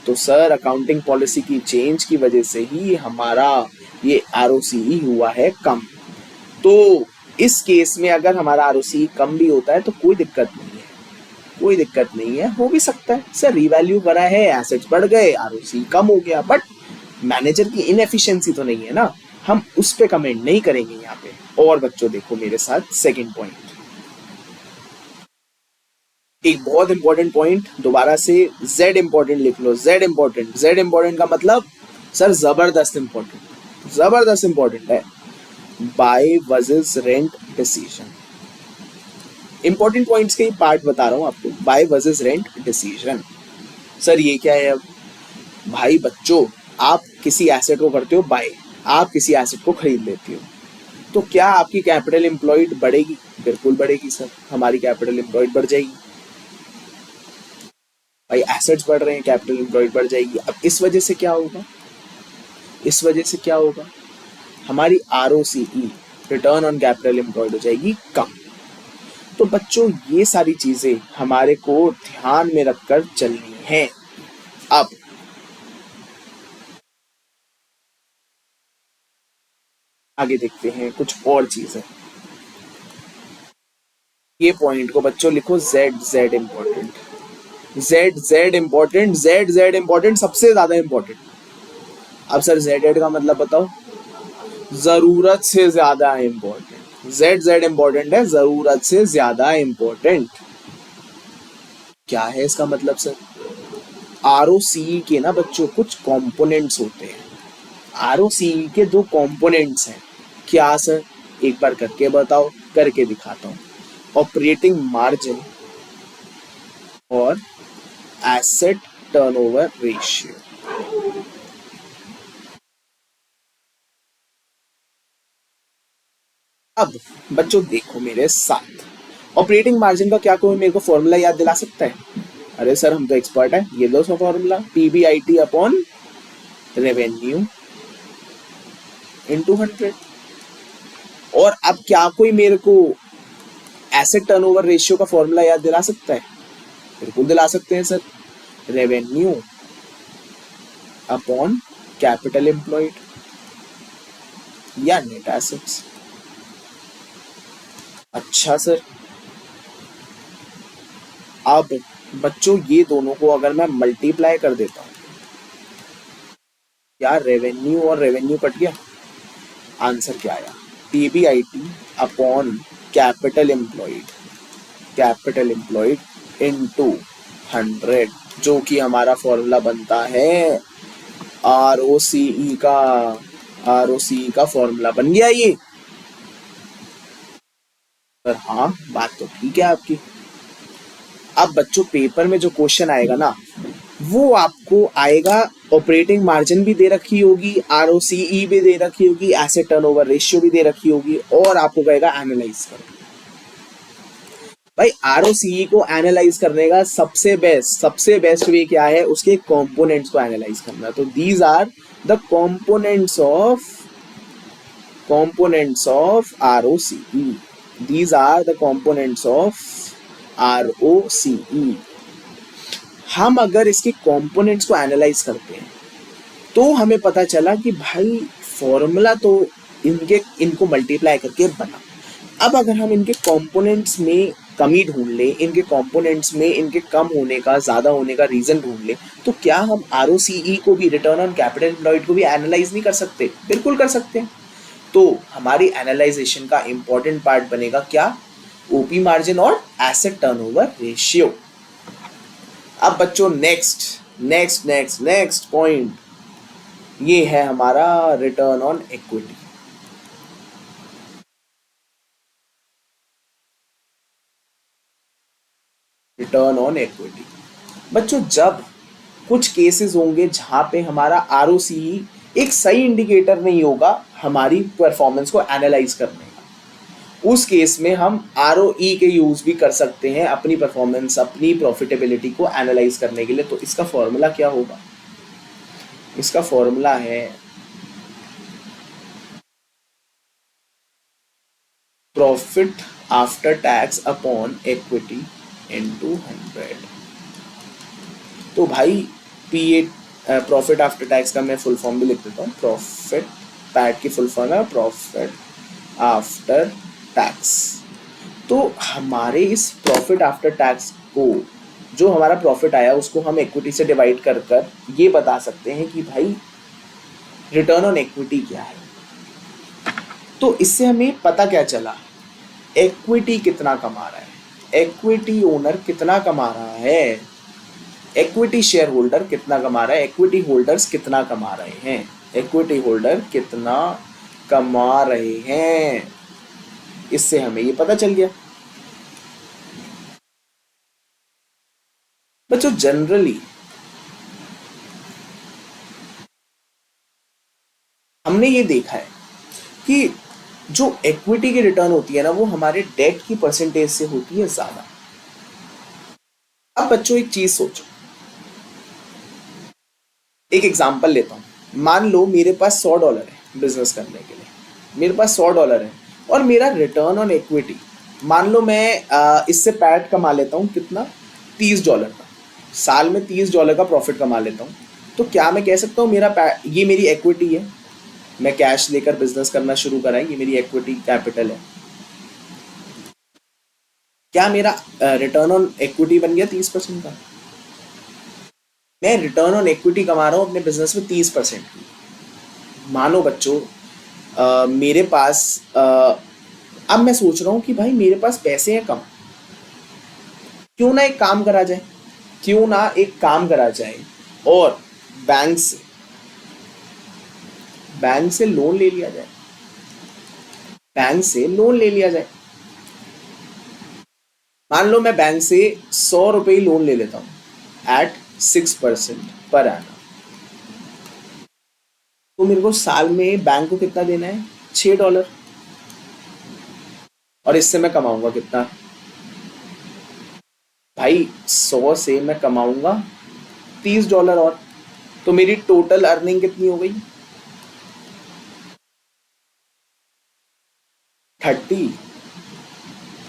तो सर अकाउंटिंग पॉलिसी की चेंज की वजह से ही हमारा ये आरओसीई हुआ है कम। तो इस केस में अगर हमारा आरओसी कम भी होता है तो कोई दिक्कत नहीं है, कोई दिक्कत नहीं है, हो भी सकता है सर रीवैल्यू करा है, एसेट्स बढ़ गए, आरओसी कम हो गया, बट मैनेजर की इनएफिशिएंसी तो नहीं है ना, हम उस पे कमेंट नहीं करेंगे यहाँ पे। और बच्चों देखो मेरे साथ सेकंड पॉइंट, एक बहुत इंपॉर्टेंट पॉइंट, दोबारा से जेड इंपॉर्टेंट लिख लो, जेड इंपॉर्टेंट। जेड इंपॉर्टेंट का मतलब सर जबरदस्त इंपॉर्टेंट, जबरदस्त इंपॉर्टेंट है। Buy versus rent decision, important points के ही पार्ट बता रहा हूं आपको। Buy versus rent decision, sir ये क्या है? अब भाई बच्चों आप किसी एसेट को करते हो बाय, आप किसी एसेट को खरीद लेते हो, तो क्या आपकी कैपिटल एम्प्लॉयड बढ़ेगी? बिल्कुल बढ़ेगी सर, हमारी कैपिटल एम्प्लॉयड बढ़ जाएगी। भाई एसेट्स बढ़ रहे हैं, कैपिटल एम्प्लॉयड बढ़ जाएगी। अब इस वजह से क्या होगा? इस वजह से क्या होगा? हमारी ROCE, return on capital employed, हो जाएगी कम। तो बच्चों ये सारी चीजें हमारे को ध्यान में रखकर चलनी है। अब आगे देखते हैं कुछ और चीजें। ये पॉइंट को बच्चों लिखो Z, Z important, Z Z important, Z Z important, सबसे ज्यादा इंपॉर्टेंट। अब सर जेड एड का मतलब बताओ? जरूरत से ज्यादा इंपॉर्टेंट। जेड जेड इंपॉर्टेंट है, जरूरत से ज्यादा इंपॉर्टेंट। क्या है इसका मतलब सर? आरओसी के ना बच्चों कुछ कंपोनेंट्स होते हैं, आरओसीई के दो कंपोनेंट्स हैं। क्या सर? एक बार करके बताओ। करके दिखाता हूँ। ऑपरेटिंग मार्जिन और एसेट टर्नओवर रेशियो। अब बच्चों देखो मेरे साथ, ऑपरेटिंग मार्जिन का क्या कोई मेरे को फॉर्मूला याद दिला सकता है? अरे सर हम तो एक्सपर्ट है, ये लो so formula, PBIT upon revenue into 100। और अब क्या कोई मेरे को एसेट टर्नओवर रेशियो का फॉर्मूला याद दिला सकता है? बिल्कुल दिला सकते हैं sir, revenue upon capital employed या नेट एसेट्स। अच्छा सर, अब बच्चों ये दोनों को अगर मैं मल्टीप्लाई कर देता हूँ, यार रेवेन्यू और रेवेन्यू कट गया, आंसर क्या आया? PBIT upon capital employed into 100, जो कि हमारा फॉर्मूला बनता है आरओसीई का। आरओसीई का फॉर्मूला बन गया ये। पर हाँ, बात तो ठीक है आपकी। अब बच्चों पेपर में जो क्वेश्चन आएगा ना, वो आपको आएगा, ऑपरेटिंग मार्जिन भी दे रखी होगी, आरओसीई भी दे रखी होगी, एसेट टर्नओवर रेशियो भी दे रखी होगी, और आपको कहेगा एनालाइज करो। भाई आरओसीई को एनालाइज करने का सबसे बेस्ट वे क्या है? उसके कंपोनेंट्स को एनालाइज करना। तो these are the components of ROCE. These are the components of ROCE. हम अगर इसके कंपोनेंट्स को एनालाइज करते हैं तो हमें पता चला कि भाई फॉर्मूला तो इनको मल्टीप्लाई करके बना। अब अगर हम इनके कंपोनेंट्स में कमी ढूंढ ले, इनके कंपोनेंट्स में इनके कम होने का, ज्यादा होने का रीजन ढूंढ ले, तो क्या हम आरओसीई को भी, रिटर्न ऑन कैपिटल एम्प्लॉयड को भी एनालाइज नहीं कर सकते? बिल्कुल कर सकते हैं। तो हमारी एनालाइजेशन का इंपॉर्टेंट पार्ट बनेगा क्या? ओपी मार्जिन और एसेट टर्नओवर रेशियो। अब बच्चों नेक्स्ट पॉइंट ये है हमारा return on equity. Return on equity बच्चों, जब कुछ केसेस होंगे जहां पे हमारा आरओसीई एक सही इंडिकेटर नहीं होगा हमारी परफॉर्मेंस को एनालाइज करने का, उस केस में हम आरओई के यूज भी कर सकते हैं अपनी परफॉर्मेंस, अपनी प्रॉफिटेबिलिटी को एनालाइज करने के लिए। तो इसका फॉर्मूला क्या होगा? इसका फॉर्मूला है profit after tax upon equity into 100। तो भाई पीए, प्रॉफिट आफ्टर टैक्स का मैं फुल फॉर्म भी लिख देता हूँ। प्रॉफिट, पैट की फुल फॉर्म है प्रॉफिट आफ्टर टैक्स। तो हमारे इस प्रॉफिट आफ्टर टैक्स को, जो हमारा प्रॉफिट आया उसको हम इक्विटी से डिवाइड कर कर ये बता सकते हैं कि भाई रिटर्न ऑन इक्विटी क्या है। तो इससे हमें पता क्या चला? इक्विटी कितना कमा रहा है, इक्विटी ओनर कितना कमा रहा है, इक्विटी शेयर होल्डर कितना कमा रहा है, इक्विटी होल्डर्स कितना कमा रहे हैं, इक्विटी होल्डर कितना कमा रहे हैं, इससे हमें ये पता चल गया। बच्चों जनरली हमने ये देखा है कि जो इक्विटी की रिटर्न होती है ना, वो हमारे डेट की परसेंटेज से होती है ज्यादा। अब बच्चों एक चीज सोचो, एक एग्जांपल लेता हूं। मान लो मेरे पास $100 है बिजनेस करने के लिए, मेरे पास $100 है और मेरा रिटर्न ऑन इक्विटी, मान लो मैं इससे पैट कमा लेता हूं कितना, $30 का, साल में $30 का प्रॉफिट कमा लेता हूं। तो क्या मैं कह सकता हूं ये मेरी इक्विटी है, मैं कैश लेकर बिजनेस करना शुरू करा है, ये मेरी इक्विटी कैपिटल है। क्या मेरा रिटर्न ऑन इक्विटी बन गया 30% का? मैं रिटर्न ऑन इक्विटी कमा रहा हूं अपने बिजनेस में 30% की। मानो बच्चों मेरे पास अब मैं सोच रहा हूं कि भाई मेरे पास पैसे हैं कम, क्यों ना एक काम करा जाए, क्यों ना एक काम करा जाए और बैंक से बैंक से लोन ले लिया जाए, बैंक से लोन ले लिया जाए। मान लो मैं बैंक से 100 रुपये ही लोन ले लेता हूँ एट 6% पर एनम, तो मेरे को साल में बैंक को कितना देना है, $6। और इससे मैं कमाऊंगा कितना भाई, 100 से मैं कमाऊंगा $30 और, तो मेरी टोटल अर्निंग कितनी हो गई, 30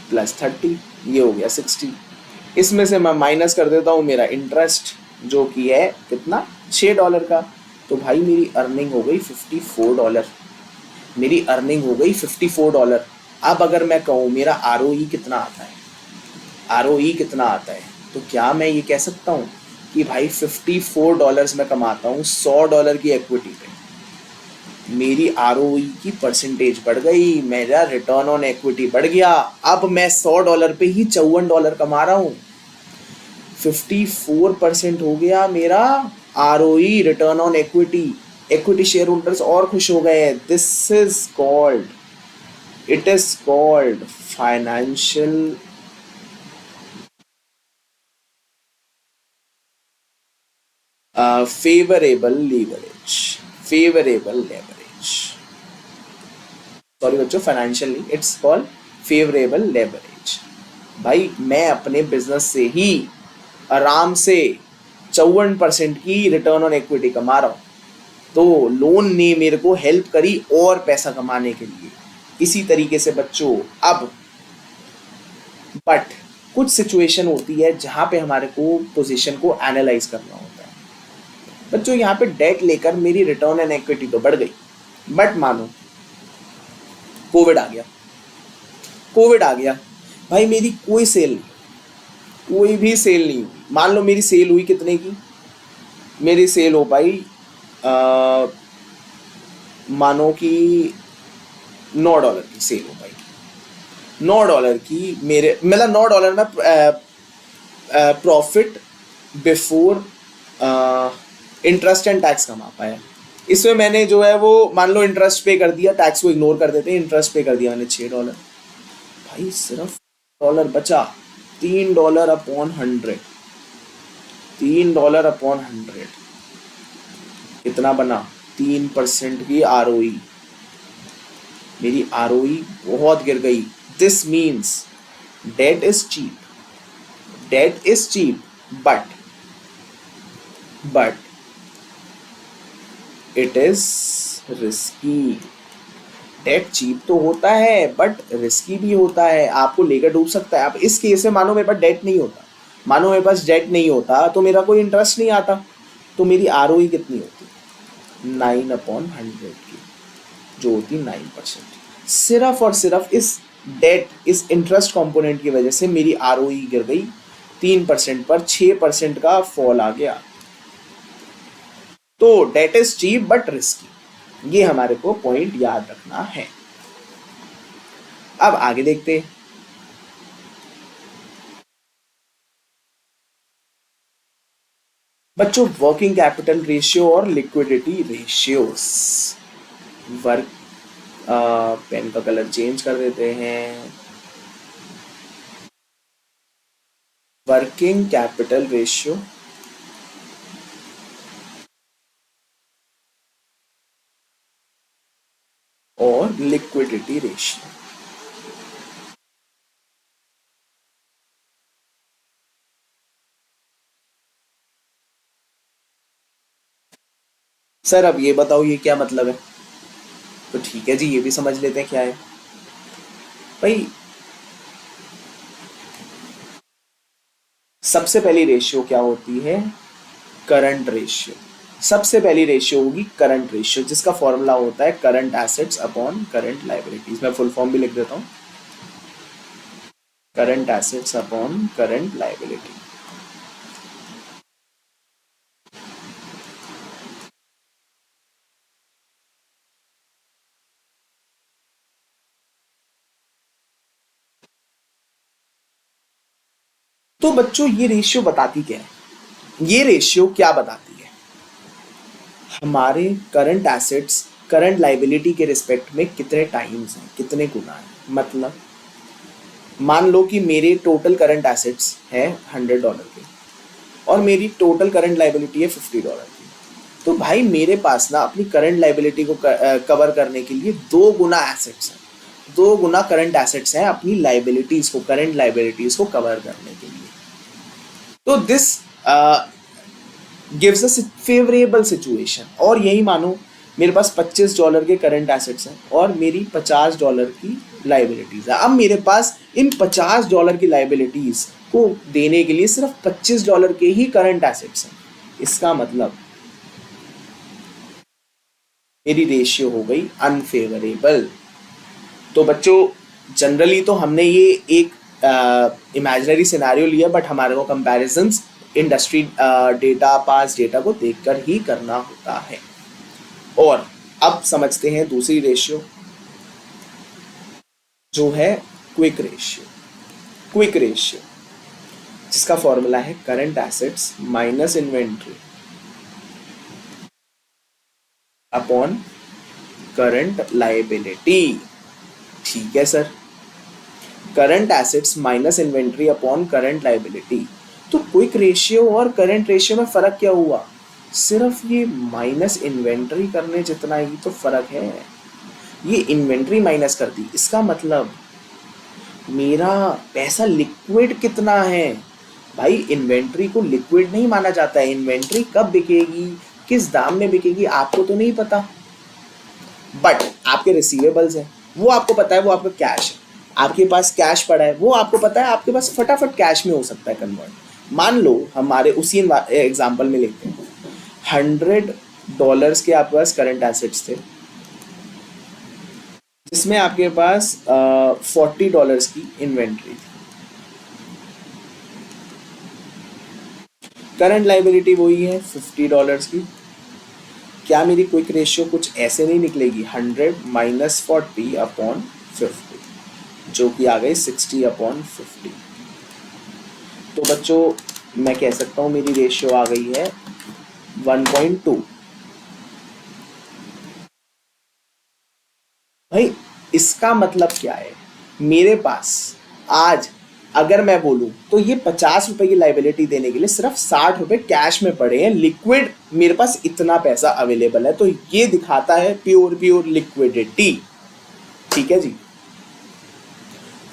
प्लस 30, ये हो गया 60। इसमें से मैं माइनस कर देता हूँ मेरा इंटरेस्ट जो कि है कितना, $6 का। तो भाई मेरी अर्निंग हो गई $54, मेरी अर्निंग हो गई $54। अब अगर मैं कहूँ मेरा आरओई कितना आता है, आरओई कितना आता है, तो क्या मैं ये कह सकता हूँ कि भाई $54 मैं कमाता हूँ $100 की इक्विटी पे, मेरी आरओई की परसेंटेज बढ़ गई, मेरा रिटर्न ऑन इक्विटी बढ़ गया। अब मैं $100 पे ही $54 कमा रहा हूँ, 54% हो गया मेरा ROE, return on equity. Equity share holders और खुश हो गए। This is called, it is called financial favourable leverage, favourable leverage, sorry बच्चों, financially it's called favourable leverage. भाई मैं अपने बिजनेस से ही आराम से 54% की रिटर्न ऑन इक्विटी कमा रहा हूँ, तो लोन ने मेरे को हेल्प करी और पैसा कमाने के लिए। इसी तरीके से बच्चों, अब बट कुछ सिचुएशन होती है जहां पे हमारे को पोजीशन को एनालाइज करना होता है। बच्चों यहाँ पे डेट लेकर मेरी रिटर्न ऑन इक्विटी तो बढ़ गई, बट मानो कोविड आ गया, कोविड आ गया, भाई मेरी कोई सेल नहीं, कोई भी सेल नहीं हुई। मान लो मेरी सेल हुई कितने की, मेरी सेल हो पाई मानो कि $9 की सेल हो पाई, $9 की, मेरे मतलब $9 में profit before interest and tax कमा पाया। इसमें मैंने जो है वो मान लो इंटरेस्ट पे कर दिया, टैक्स को इग्नोर कर देते हैं, इंटरेस्ट पे कर दिया मैंने $6, भाई सिर्फ डॉलर बचा, $3 अपॉन 100, $3 अपॉन 100 कितना बना, 3% की आरओई। मेरी आरओई बहुत गिर गई। This means debt is cheap, debt is cheap, but it is risky. Debt cheap तो होता है बट रिस्की भी होता है, आपको लेकर डूब सकता है। अब इस केस में मानो मेरे पास डेट नहीं होता, मानो मेरे पास डेट नहीं होता तो मेरा कोई इंटरेस्ट नहीं आता, तो मेरी आरओई कितनी होती, 9/100 की, जो होती 9%। सिर्फ और सिर्फ इस डेट, इस इंटरेस्ट कंपोनेंट की वजह से मेरी आरओई गिर गई 3% पर, 6% का फॉल आ गया। तो debt is cheap but risky, ये हमारे को पॉइंट याद रखना है। अब आगे देखते हैं। बच्चों वर्किंग कैपिटल रेशियो और लिक्विडिटी रेशियोस। वर्क पेन का कलर चेंज कर देते हैं। वर्किंग कैपिटल रेशियो और लिक्विडिटी रेशियो। सर अब ये बताओ ये क्या मतलब है, तो ठीक है जी, ये भी समझ लेते हैं क्या है। भाई सबसे पहली रेशियो क्या होती है, करंट रेशियो। सबसे पहली रेशियो होगी करंट रेशियो, जिसका फॉर्मूला होता है current assets upon current liabilities. मैं फुल फॉर्म भी लिख देता हूँ, current assets upon current liability. तो बच्चों ये रेशियो बताती क्या है, ये रेशियो क्या बताती है, हमारे करंट एसेट्स करंट लाइबिलिटी के रिस्पेक्ट में कितने टाइम्स हैं, कितने गुना है। मतलब मान लो कि मेरे टोटल करंट एसेट्स है $100 के और मेरी टोटल करंट लाइबिलिटी है $50 की, तो भाई मेरे पास ना अपनी करंट लाइबिलिटी को कवर करने के लिए 2 गुना एसेट्स हैं, 2 गुना करंट एसेट्स हैं अपनी लाइबिलिटीज को, करंट लाइबिलिटीज को कवर करने के लिए। तो this gives a favourable situation. और यही मानो मेरे पास $25 के करंट एसेट्स हैं और मेरी $50 की लाइबिलिटीज है। अब मेरे पास इन $50 की लाइबिलिटीज को देने के लिए सिर्फ $25 के ही करंट एसेट्स हैं। इसका मतलब मेरी रेशियो हो गई अनफेवरेबल। तो बच्चों जनरली तो हमने ये एक इमेजिनरी सिनेरियो लिया, बट हमारे को कंपैरिजंस इंडस्ट्री डेटा, पास डेटा को देखकर ही करना होता है। और अब समझते हैं दूसरी रेशियो जो है क्विक रेशियो। क्विक रेशियो जिसका फॉर्मूला है current assets minus inventory upon current liability. ठीक है sir, current assets minus inventory upon current liability. तो क्विक रेशियो और करंट रेशियो में फर्क क्या हुआ? सिर्फ ये माइनस इन्वेंट्री करने जितना ही तो फर्क है। ये इन्वेंट्री माइनस कर दी, इसका मतलब मेरा पैसा लिक्विड कितना है। भाई इन्वेंट्री को लिक्विड नहीं माना जाता है। इन्वेंट्री कब बिकेगी, किस दाम में बिकेगी आपको तो नहीं पता, बट आपके रिसीवेबल्स हैं वो आपको पता है, वो आपका कैश है, आपके पास कैश पड़ा है वो आपको पता है, आपके पास फटाफट कैश में हो सकता है कन्वर्ट। मान लो हमारे उसी एग्जांपल में लेते हैं, $100 के आपके पास करंट एसेट्स थे जिसमें आपके पास $40 की इन्वेंट्री थी। करंट लाइबिलिटी वही है $50 की। क्या मेरी क्विक रेशियो कुछ ऐसे नहीं निकलेगी? 100 माइनस 40 अपॉन 50 जो कि आ गई 60 अपॉन 50। तो बच्चों मैं कह सकता हूँ मेरी रेशियो आ गई है 1.2। भाई इसका मतलब क्या है, मेरे पास आज अगर मैं बोलूं तो ये ₹50 की लाइबिलिटी देने के लिए सिर्फ ₹60 कैश में पड़े हैं, लिक्विड मेरे पास इतना पैसा अवेलेबल है। तो ये दिखाता है प्योर लिक्विडिटी। ठीक है जी।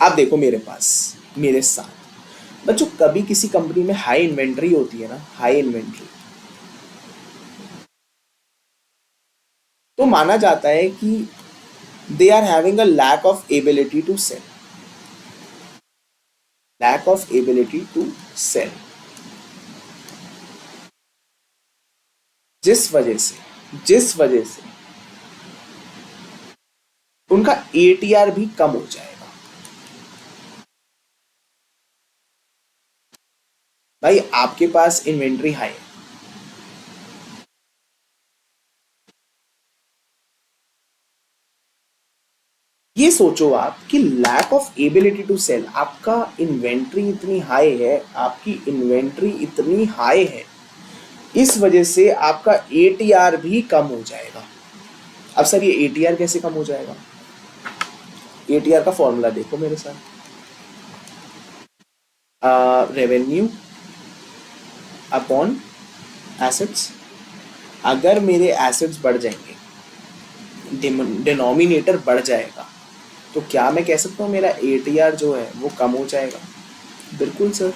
अब देखो मेरे पास, मेरे साथ बच्चों कभी किसी कंपनी में हाई इन्वेंट्री होती है ना, हाई इन्वेंट्री, तो माना जाता है कि they are having a lack of ability to sell, lack of ability to sell, जिस वजह से उनका ATR भी कम हो जाएगा। भाई आपके पास इन्वेंट्री हाई है, ये सोचो आप कि lack of ability to sell, आपका इन्वेंट्री इतनी हाई है, आपकी इन्वेंट्री इतनी हाई है, इस वजह से आपका ATR भी कम हो जाएगा। अब सर ये ATR कैसे कम हो जाएगा? ATR का फॉर्मूला देखो मेरे साथ, रेवेन्यू अपॉन एसेट्स। अगर मेरे एसेट्स बढ़ जाएंगे, डिनोमिनेटर बढ़ जाएगा, तो क्या मैं कह सकता हूँ मेरा ATR जो है वो कम हो जाएगा? बिल्कुल सर,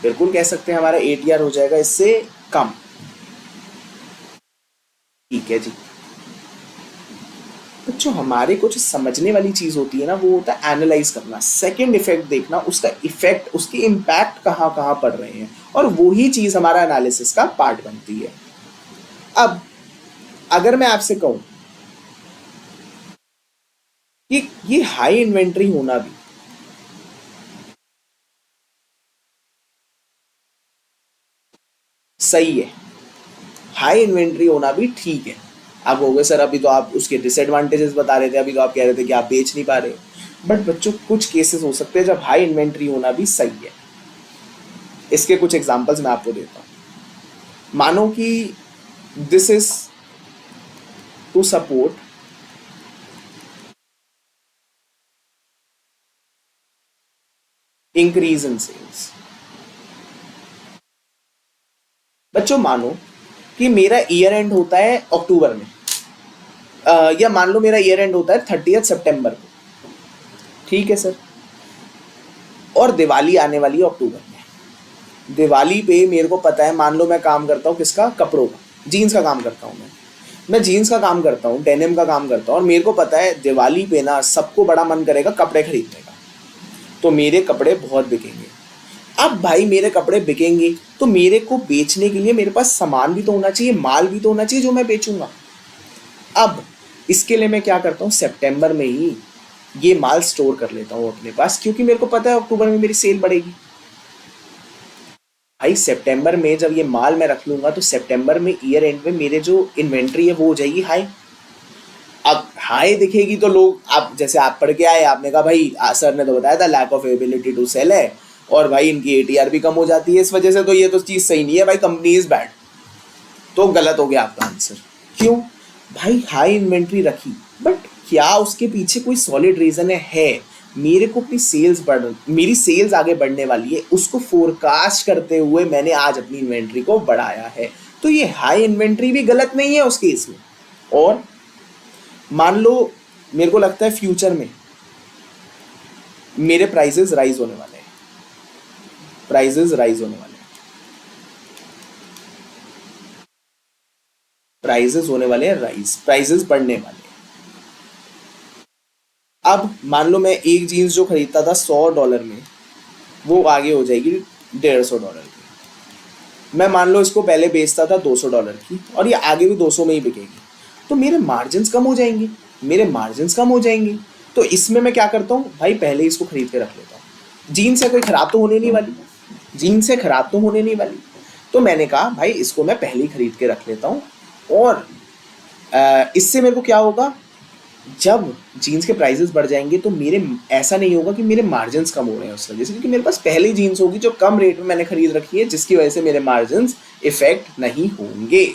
बिल्कुल कह सकते हैं हमारा ATR हो जाएगा इससे कम। ठीक है जी। बच्चों हमारे कुछ समझने वाली चीज होती है ना, वो होता है एनालाइज करना, सेकंड इफेक्ट देखना, उसका इफेक्ट, उसके इम्पैक्ट कहाँ कहाँ पड़ रहे हैं, और वही चीज हमारा एनालिसिस का पार्ट बनती है। अब अगर मैं आपसे कहूं कि ये हाई इन्वेंट्री होना भी सही है, हाई इन्वेंट्री होना भी ठीक है, आप कहोगे सर अभी तो आप उसके डिसएडवांटेजेस बता रहे थे, अभी तो आप कह रहे थे कि आप बेच नहीं पा रहे, बट बच्चों कुछ केसेस हो सकते हैं जब हाई इन्वेंट्री होना भी सही है। इसके कुछ एग्जांपल्स मैं आपको देता हूं। मानो कि this is to support increase in sales. बच्चों मानो कि मेरा ईयर एंड होता है अक्टूबर में, या मान लो मेरा ईयर एंड होता है 30 सितंबर को, ठीक है सर, और दिवाली आने वाली है अक्टूबर में। दिवाली पे मेरे को पता है, मान लो मैं काम करता हूँ किसका, कपड़ों का, जीन्स का काम करता हूँ मैं जीन्स का काम करता हूँ, डेनिम का काम करता हूँ, और मेरे को पता है दिवाली पे ना सबको बड़ा मन करेगा कपड़े खरीदने का, तो मेरे कपड़े बहुत बिकेंगे। अब भाई मेरे कपड़े बिकेंगे तो मेरे को बेचने के लिए मेरे पास सामान भी तो होना चाहिए, माल भी तो होना चाहिए जो मैं बेचूंगा। अब इसके लिए मैं क्या करता हूँ, सितंबर में ही ये माल स्टोर कर लेता हूँ अपने पास, क्योंकि मेरे को पता है अक्टूबर में मेरी सेल बढ़ेगी। भाई सितंबर में जब ये माल मैं रख लूंगा तो सितंबर में ईयर एंड में मेरे जो इन्वेंट्री है वो हो जाएगी हाई। अब हाई दिखेगी तो लोग, आप जैसे आप पढ़ के आए, आपने कहा भाई सर ने तो बताया था lack of ability to sell है, और भाई इनकी एटीआर भी कम हो जाती है इस वजह से, तो ये तो चीज़ सही नहीं है भाई, कंपनी इज बैड। तो गलत हो गया आपका आंसर। क्यों भाई, हाई इन्वेंट्री रखी, बट क्या उसके पीछे कोई सॉलिड रीजन है? मेरे को अपनी मेरी सेल्स आगे बढ़ने वाली है, उसको फोरकास्ट करते हुए मैंने आज अपनी इन्वेंट्री को बढ़ाया है, तो ये हाई इन्वेंट्री भी गलत नहीं है उस केस में। और मान लो मेरे को लगता है फ्यूचर में मेरे प्राइसेस राइज होने वाले हैं, प्राइसेस राइज होने वाले हैं, प्राइसेस होने वाले हैं राइज, प्राइसेस बढ़ने वाले हैं। अब मान लो मैं एक जीन्स जो खरीदता था $100 में, वो आगे हो जाएगी $150 की। मैं मान लो इसको पहले बेचता था $200 की, और ये आगे भी 200 में ही बिकेगी, तो मेरे मार्जिन्स कम हो जाएंगे, मेरे मार्जिन्स कम हो जाएंगे। तो इसमें मैं क्या करता हूँ भाई, पहले इसको खरीद के रख लेता हूँ, जीन्स से कोई खराब तो होने नहीं वाली, जीन्स से खराब तो होने नहीं वाली, तो मैंने कहा भाई इसको मैं पहले ही खरीद के रख लेता हूँ। और इससे मेरे को क्या होगा, जब जीन्स के प्राइसेस बढ़ जाएंगे तो मेरे ऐसा नहीं होगा कि मेरे मार्जिन्स कम हो रहे हैं उस वजह से, क्योंकि मेरे पास पहले ही जीन्स होगी जो कम रेट में मैंने खरीद रखी है, जिसकी वजह से मेरे मार्जिन्स इफेक्ट नहीं होंगे।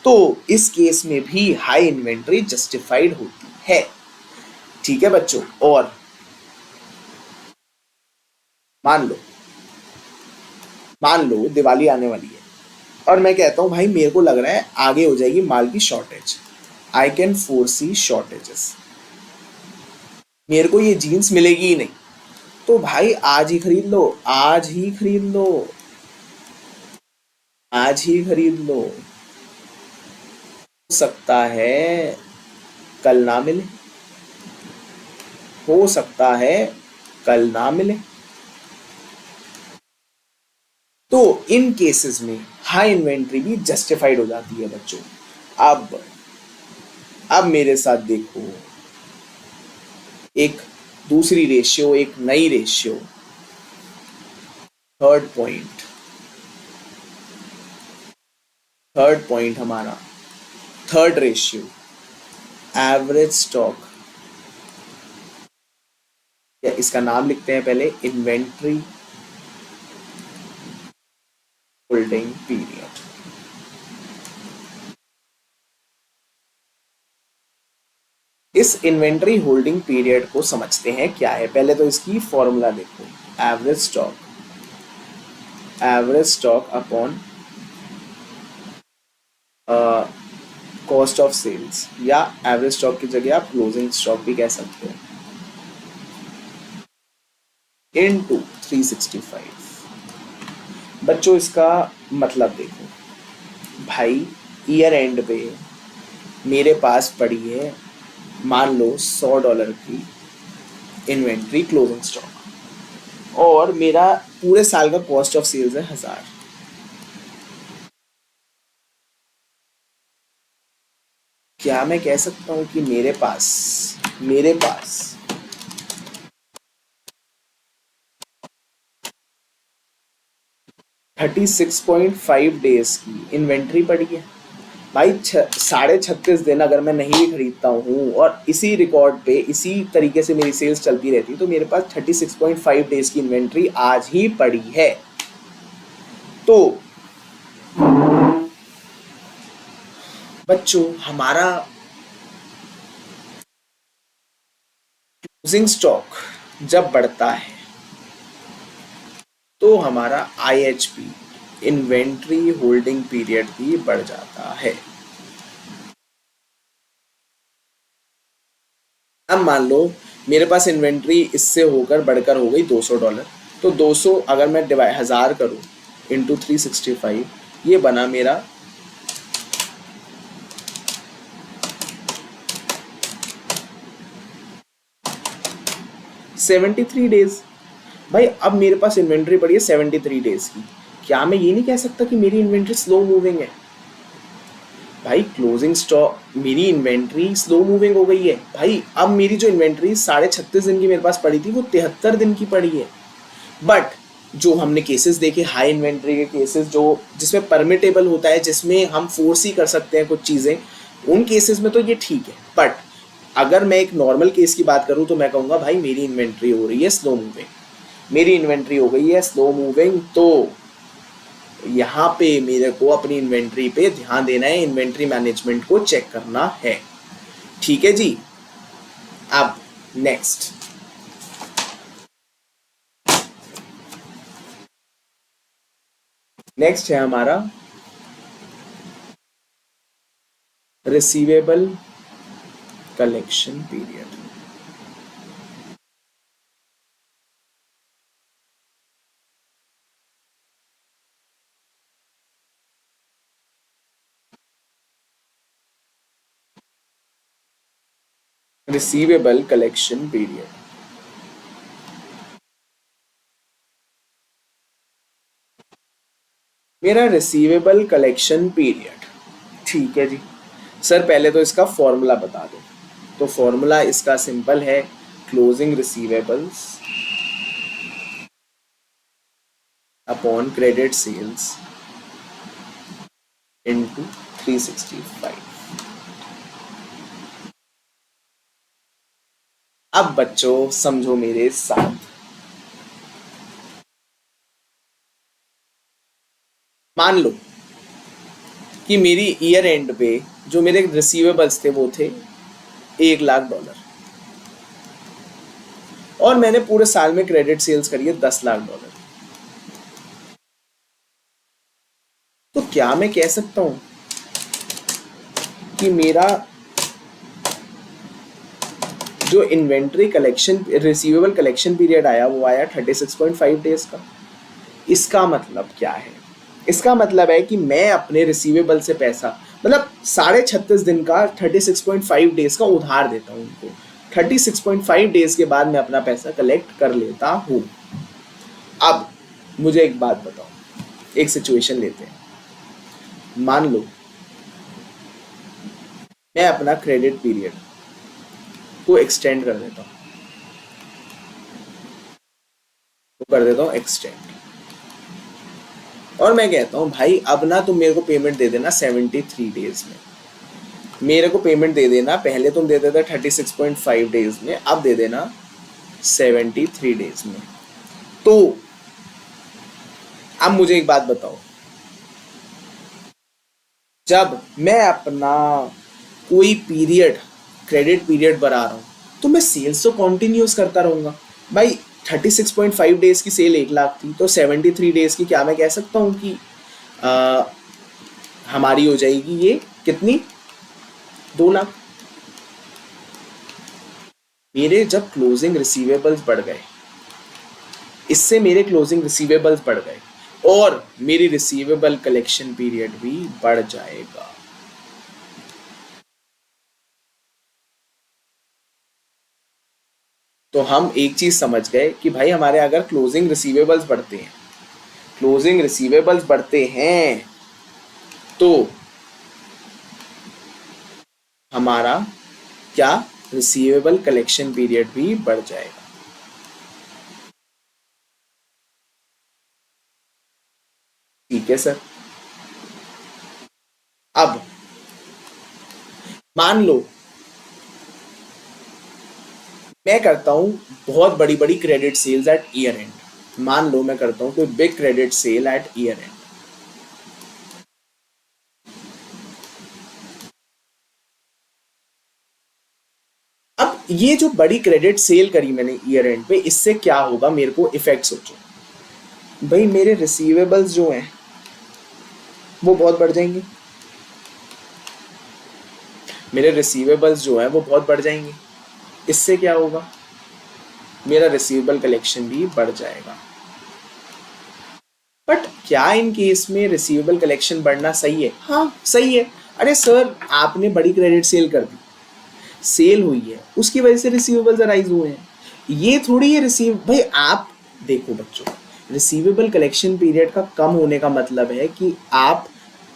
तो इस केस में भी हाई इन्वेंट्री जस्टिफाइड होती है, ठीक है बच्चों। और मान लो दिवाली आने वाली है, और मैं कहता हूँ भाई मेरे को लग रहा है आगे हो जाएगी माल की shortage, I can foresee shortages, मेरे को ये जीन्स मिलेगी ही नहीं, तो भाई आज ही खरीद लो, आज ही खरीद लो, आज ही खरीद लो, हो सकता है कल ना मिले, हो सकता है कल ना मिले। तो इन केसेस में हाई इन्वेंट्री भी जस्टिफाइड हो जाती है बच्चों। अब मेरे साथ देखो, एक दूसरी रेशियो, एक नई रेशियो, थर्ड पॉइंट हमारा थर्ड रेशियो, एवरेज स्टॉक, या इसका नाम लिखते हैं पहले, इन्वेंट्री होल्डिंग पीरियड। इस इन्वेंट्री होल्डिंग पीरियड को समझते हैं क्या है। पहले तो इसकी फॉर्मूला देखो, average stock upon cost of sales, या एवरेज स्टॉक की जगह आप क्लोजिंग स्टॉक भी कह सकते हो, इनटू 365। बच्चों इसका मतलब देखो भाई, ईयर एंड पे मेरे पास पड़ी है मान लो $100 की इन्वेंट्री क्लोजिंग स्टॉक, और मेरा पूरे साल का कॉस्ट ऑफ सेल्स है 1000। क्या मैं कह सकता हूं कि मेरे पास 36.5 डेज की इन्वेंट्री पड़ी है भाई। 36.5 दिन अगर मैं नहीं भी खरीदता हूँ और इसी रिकॉर्ड पे इसी तरीके से मेरी सेल्स चलती रहती, तो मेरे पास 36.5 डेज की इन्वेंट्री आज ही पड़ी है। तो बच्चों हमारा क्लोजिंग स्टॉक जब बढ़ता है तो हमारा IHP, इन्वेंट्री होल्डिंग पीरियड, भी बढ़ जाता है। अब मान लो मेरे पास इन्वेंट्री इससे होकर बढ़कर हो गई $200, तो 200 अगर मैं डिवाइड 1000 करूँ इंटू 365, ये बना मेरा 73 डेज। भाई अब मेरे पास इन्वेंट्री पड़ी है 73 डेज की, क्या मैं ये नहीं कह सकता कि मेरी इन्वेंट्री स्लो मूविंग है? भाई क्लोजिंग स्टॉक, मेरी इन्वेंट्री स्लो मूविंग हो गई है भाई। अब मेरी जो इन्वेंट्री 36.5 दिन की मेरे पास पड़ी थी वो 73 दिन की पड़ी है। बट जो हमने केसेस देखे हाई इन्वेंट्री के केसेस, जो जिसमें परमिटेबल होता है, जिसमें हम फोर्स ही कर सकते हैं कुछ चीज़ें, उन केसेस में तो ये ठीक है। बट अगर मैं एक नॉर्मल केस की बात करूँ तो मैं कहूँगा भाई मेरी इन्वेंट्री हो रही है स्लो मूविंग, मेरी इन्वेंट्री हो गई है स्लो मूविंग। तो यहाँ पे मेरे को अपनी इन्वेंट्री पे ध्यान देना है, इन्वेंट्री मैनेजमेंट को चेक करना है। ठीक है जी। अब नेक्स्ट नेक्स्ट है हमारा receivable collection period. Receivable collection period मेरा रिसीवेबल कलेक्शन पीरियड, ठीक है जी। सर पहले तो इसका फॉर्मूला बता दो। तो फॉर्मूला इसका सिंपल है, closing receivables upon credit sales into 365। अब बच्चों समझो मेरे साथ, मान लो कि मेरी ईयर एंड पे जो मेरे रिसीवेबल्स थे वो थे $1,00,000, और मैंने पूरे साल में क्रेडिट सेल्स करी है $10,00,000। तो क्या मैं कह सकता हूं कि मेरा जो inventory collection receivable collection period आया वो आया 36.5 डेज का? इसका मतलब क्या है? इसका मतलब है कि मैं अपने रिसीवेबल से पैसा, मतलब 36.5 दिन का 36.5 डेज का उधार देता हूँ उनको। 36.5 डेज के बाद मैं अपना पैसा कलेक्ट कर लेता हूँ। अब मुझे एक बात बताओ, एक सिचुएशन लेते हैं। मान लो मैं अपना क्रेडिट पीरियड को एक्सटेंड कर देता हूँ, तो कर देता हूँ एक्सटेंड, और मैं कहता हूँ भाई अब ना तुम मेरे को पेमेंट दे देना 73 डेज में। मेरे को पेमेंट दे देना, पहले तुम दे देते 36.5 डेज में, अब दे देना 73 डेज में। तो अब मुझे एक बात बताओ, जब मैं अपना कोई पीरियड क्रेडिट पीरियड बढ़ा रहा हूँ तो मैं सेल्स तो कॉन्टिन्यूस करता रहूंगा। भाई 36.5 डेज की सेल 1,00,000 थी, तो 73 डेज की क्या मैं कह सकता हूँ कि आ, हमारी हो जाएगी ये कितनी, 2,00,000। मेरे जब क्लोजिंग रिसीवेबल्स बढ़ गए, इससे मेरे क्लोजिंग रिसीवेबल्स बढ़ गए, और मेरी रिसीवेबल कलेक्शन पीरियड भी बढ़ जाएगा। तो हम एक चीज समझ गए कि भाई हमारे अगर क्लोजिंग रिसीवेबल्स बढ़ते हैं, क्लोजिंग रिसीवेबल्स बढ़ते हैं तो हमारा क्या, रिसीवेबल कलेक्शन पीरियड भी बढ़ जाएगा। ठीक है सर। अब मान लो मैं करता हूं बहुत बड़ी बड़ी credit sales at year end, मान लो मैं करता हूं कोई big credit sale at year end. अब अब ये जो बड़ी क्रेडिट सेल करी मैंने ईयर एंड पे, इससे क्या होगा मेरे को इफेक्ट सोचो भाई। मेरे रिसीवेबल्स जो हैं वो बहुत बढ़ जाएंगे, मेरे रिसीवेबल्स जो हैं वो बहुत बढ़ जाएंगे। इससे क्या होगा, मेरा रिसीवेबल कलेक्शन भी बढ़ जाएगा। बट क्या इन केस में रिसीवेबल कलेक्शन बढ़ना सही है? हाँ सही है। अरे सर, आपने बड़ी क्रेडिट सेल कर दी, सेल हुई है, उसकी वजह से रिसीवेबल्स अराइज हुए हैं। ये थोड़ी है रिसीव भाई। आप देखो बच्चों, रिसीवेबल कलेक्शन पीरियड का कम होने का मतलब है कि आप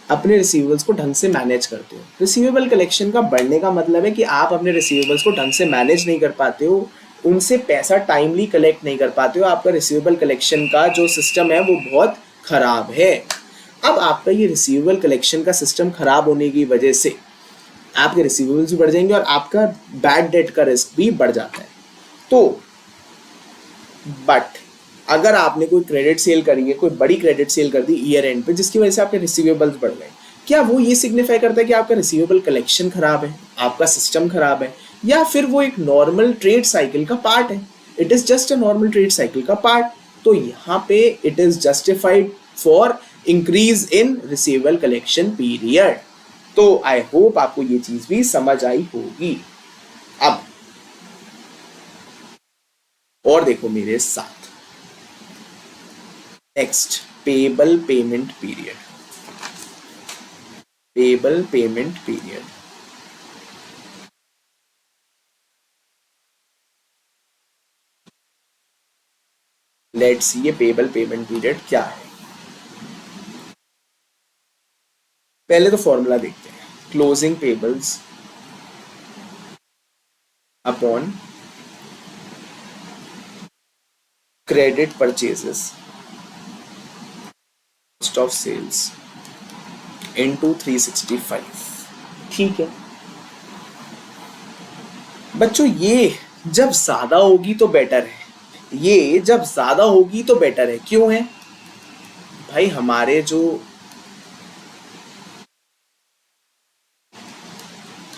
अपने रिसीवेबल्स को ढंग से मैनेज करते हो। रिसीवेबल कलेक्शन का बढ़ने का मतलब है कि आप अपने रिसीवेबल्स को ढंग से मैनेज नहीं कर पाते हो, उनसे पैसा टाइमली कलेक्ट नहीं कर पाते हो। आपका रिसीवेबल कलेक्शन का जो सिस्टम है वो बहुत खराब है। अब आपका ये रिसीवेबल कलेक्शन का सिस्टम खराब होने की वजह से आपके रिसीवेबल्स भी बढ़ जाएंगे और आपका बैड डेट का रिस्क भी बढ़ जाता है। तो बट अगर आपने कोई क्रेडिट सेल करी है, कोई बड़ी क्रेडिट सेल कर दी ईयर एंड पे, जिसकी वजह से आपके रिसीवेबल्स बढ़ गए, क्या वो ये सिग्निफाई करता है कि आपका रिसीवेबल कलेक्शन खराब है, आपका सिस्टम खराब है? या फिर वो एक नॉर्मल ट्रेड साइकिल का पार्ट है? It is just a normal trade cycle का पार्ट। तो यहाँ पे it is justified for increase in receivable collection period. तो आई होप आपको ये चीज भी समझ आई होगी। अब और देखो मेरे साथ, next payable payment period. Payable payment period, let's see ये पेबल पेमेंट पीरियड क्या है। पहले तो फॉर्मूला देखते हैं। Closing payables upon credit purchases cost of sales into 365। ठीक है बच्चों, ये जब ज्यादा होगी तो बेटर है, ये जब ज्यादा होगी तो बेटर है। क्यों है भाई? हमारे जो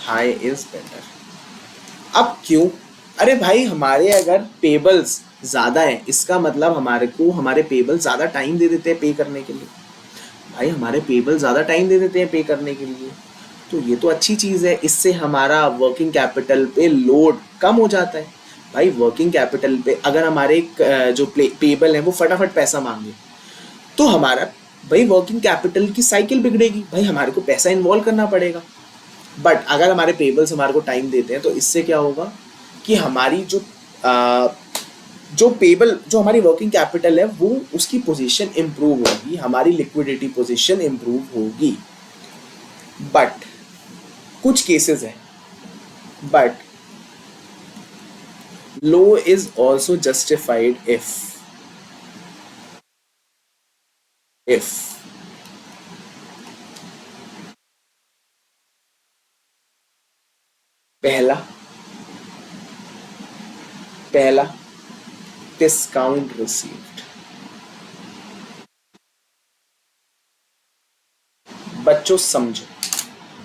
हाई इज बेटर। अब क्यों? अरे भाई, हमारे अगर पेबल्स ज्यादा है, इसका मतलब हमारे को हमारे पेबल ज्यादा टाइम दे देते हैं पे करने के लिए। भाई हमारे पेबल ज्यादा टाइम दे देते हैं पे करने के लिए, तो ये तो अच्छी चीज है। इससे हमारा वर्किंग कैपिटल पे लोड कम हो जाता है। भाई वर्किंग कैपिटल पे अगर हमारे जो पेबल है वो फटाफट पैसा मांगे, तो हमारा भाई वर्किंग कैपिटल की साइकिल बिगड़ेगी। भाई हमारे को पैसा इन्वॉल्व करना पड़ेगा। बट अगर हमारे पेबल्स हमारे को टाइम देते हैं, तो इससे क्या होगा कि हमारी जो पेबल, जो हमारी वर्किंग कैपिटल है, वो उसकी पोजीशन इंप्रूव होगी, हमारी लिक्विडिटी पोजीशन इंप्रूव होगी। बट कुछ केसेस है, but low is also justified if पहला डिस्काउंट रिसीव्ड। बच्चों समझो,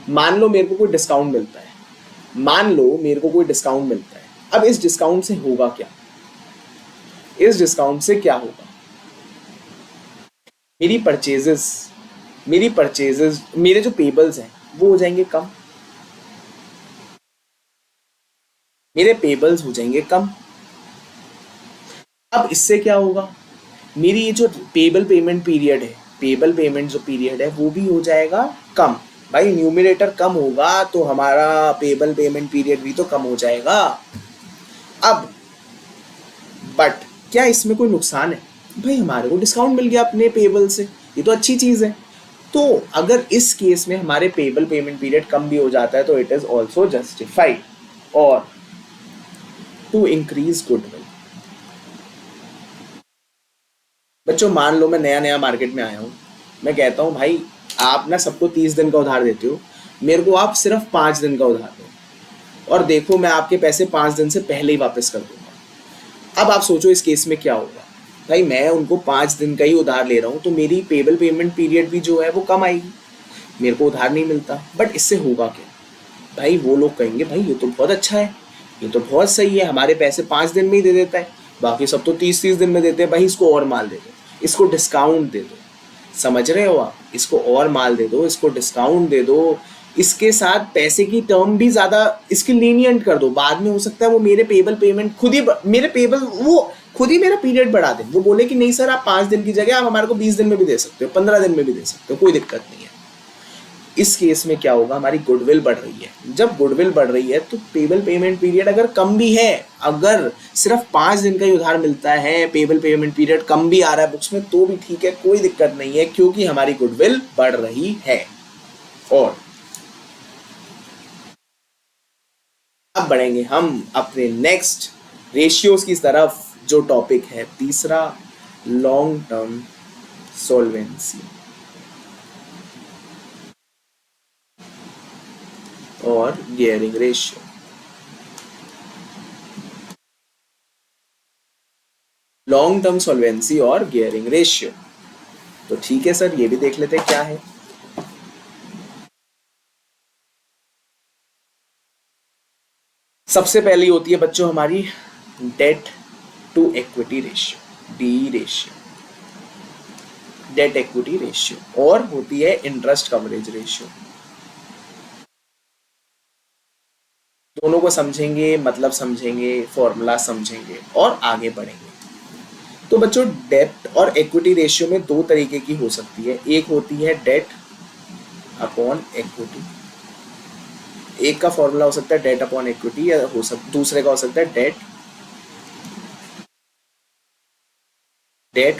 मान लो मेरे को कोई डिस्काउंट मिलता है, मान लो मेरे को कोई डिस्काउंट मिलता है। अब इस डिस्काउंट से होगा क्या? इस डिस्काउंट से क्या होगा? मेरी परचेजेस मेरे जो पेबल्स हैं वो हो जाएंगे कम, मेरे पेबल्स हो जाएंगे कम। अब इससे क्या होगा? मेरी ये जो पेबल पेमेंट पीरियड है, पेबल पेमेंट जो पीरियड है वो भी हो जाएगा कम। भाई न्यूमरेटर कम होगा तो हमारा पेबल पेमेंट पीरियड भी तो कम हो जाएगा। अब बट क्या इसमें कोई नुकसान है? भाई हमारे को डिस्काउंट मिल गया अपने पेबल से, ये तो अच्छी चीज है। तो अगर इस केस में हमारे पेबल पेमेंट पीरियड कम भी हो जाता है, तो इट इज ऑल्सो जस्टिफाइड और टू इंक्रीज गुडविल। बच्चों मान लो मैं नया नया मार्केट में आया हूँ, मैं कहता हूँ भाई आप ना सबको 30 दिन का उधार देते हो, मेरे को आप सिर्फ 5 दिन का उधार दो, और देखो मैं आपके पैसे 5 दिन से पहले ही वापस कर दूंगा। अब आप सोचो इस केस में क्या होगा। भाई मैं उनको 5 दिन का ही उधार ले रहा हूँ, तो मेरी पेबल पेमेंट पीरियड भी जो है वो कम आएगी, मेरे को उधार नहीं मिलता। बट इससे होगा क्या? भाई वो लोग कहेंगे भाई ये तो बहुत अच्छा है, ये तो बहुत सही है, हमारे पैसे 5 दिन में ही दे देता है, बाकी सब तो 30-30 दिन में देते हैं। भाई इसको और माल दे दो, इसको डिस्काउंट दे दो, समझ रहे हो आप, इसको और माल दे दो, इसको डिस्काउंट दे दो, इसके साथ पैसे की टर्म भी ज्यादा इसकी लीनियंट कर दो। बाद में हो सकता है वो मेरे पेबल पेमेंट खुद ही मेरे पेबल वो खुद ही मेरा पीरियड बढ़ा दे, वो बोले कि नहीं सर आप 5 दिन की जगह आप हमारे को 20 दिन में भी दे सकते हो, 15 दिन में भी दे सकते हो, कोई दिक्कत नहीं है। इस केस में क्या होगा, हमारी गुडविल बढ़ रही है। जब गुडविल बढ़ रही है तो पेबल पेमेंट पीरियड अगर कम भी है, अगर सिर्फ 5 दिन का ही उधार मिलता है, पेबल पेमेंट पीरियड कम भी आ रहा है बुक्स में, तो भी ठीक है, कोई दिक्कत नहीं है, क्योंकि हमारी गुडविल बढ़ रही है। और अब बढ़ेंगे हम अपने नेक्स्ट रेशियोज की तरफ, जो टॉपिक है तीसरा, लॉन्ग टर्म सॉल्वेंसी और gearing ratio. Long term solvency और गियरिंग रेशियो, तो ठीक है सर, ये भी देख लेते हैं क्या है। सबसे पहली होती है बच्चों हमारी debt to equity ratio, D ratio, debt equity ratio, और होती है इंटरेस्ट कवरेज रेशियो। दोनों को समझेंगे, मतलब समझेंगे, फॉर्मूला समझेंगे और आगे बढ़ेंगे। तो बच्चों डेट और इक्विटी रेशियो में दो तरीके की हो सकती है, एक होती है डेट अपॉन इक्विटी, एक का फॉर्मूला हो सकता है डेट अपॉन इक्विटी, या दूसरे का हो सकता है डेट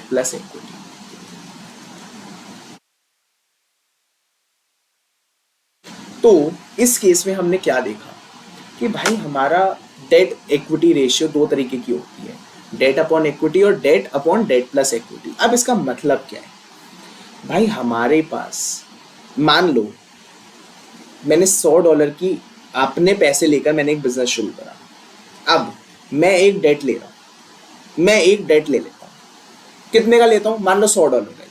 प्लस इक्विटी। तो इस केस में हमने क्या देखा कि भाई हमारा डेट इक्विटी रेशियो दो तरीके की होती है, डेट अपॉन इक्विटी और debt upon debt plus equity. अब इसका मतलब क्या है, भाई हमारे पास मान लो मैंने $100 की अपने पैसे लेकर मैंने एक बिजनेस शुरू करा, अब मैं एक डेट ले रहा हूं, मैं एक डेट ले लेता हूं, कितने का लेता हूं, मान लो $100 का।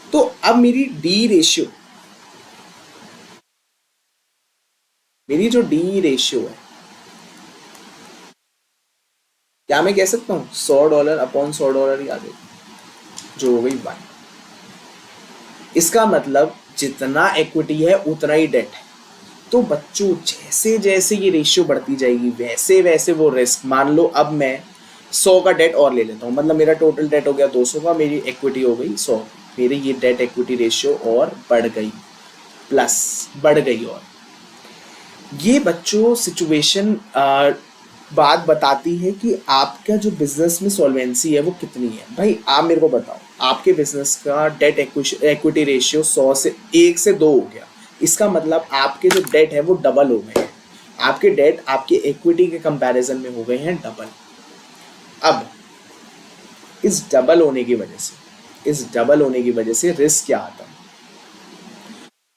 तो अब मेरी डी रेशियो, मेरी जो डी रेशियो है, क्या मैं कह सकता हूं $100 अपॉन $100 ही आ गई, जो हो गई 1। इसका मतलब जितना इक्विटी है उतना ही डेट है। तो बच्चों जैसे जैसे ये रेशियो बढ़ती जाएगी वैसे वैसे वो रिस्क, मान लो अब मैं 100 का डेट और ले लेता हूँ, मतलब मेरा टोटल डेट हो गया 200 का, मेरी इक्विटी हो गई 100, मेरी ये डेट इक्विटी रेशियो और बढ़ गई, प्लस बढ़ गई। और ये बच्चों सिचुएशन बात बताती है कि आपका जो बिजनेस में सॉल्वेंसी है वो कितनी है। भाई आप मेरे को बताओ, आपके बिजनेस का डेट इक्विटी रेशियो 100 से 1 से 2 हो गया, इसका मतलब आपके जो डेट है वो डबल हो गए हैं, आपके डेट आपके इक्विटी के कंपैरिजन में हो गए हैं डबल। अब इस डबल होने की वजह से रिस्क क्या आता है,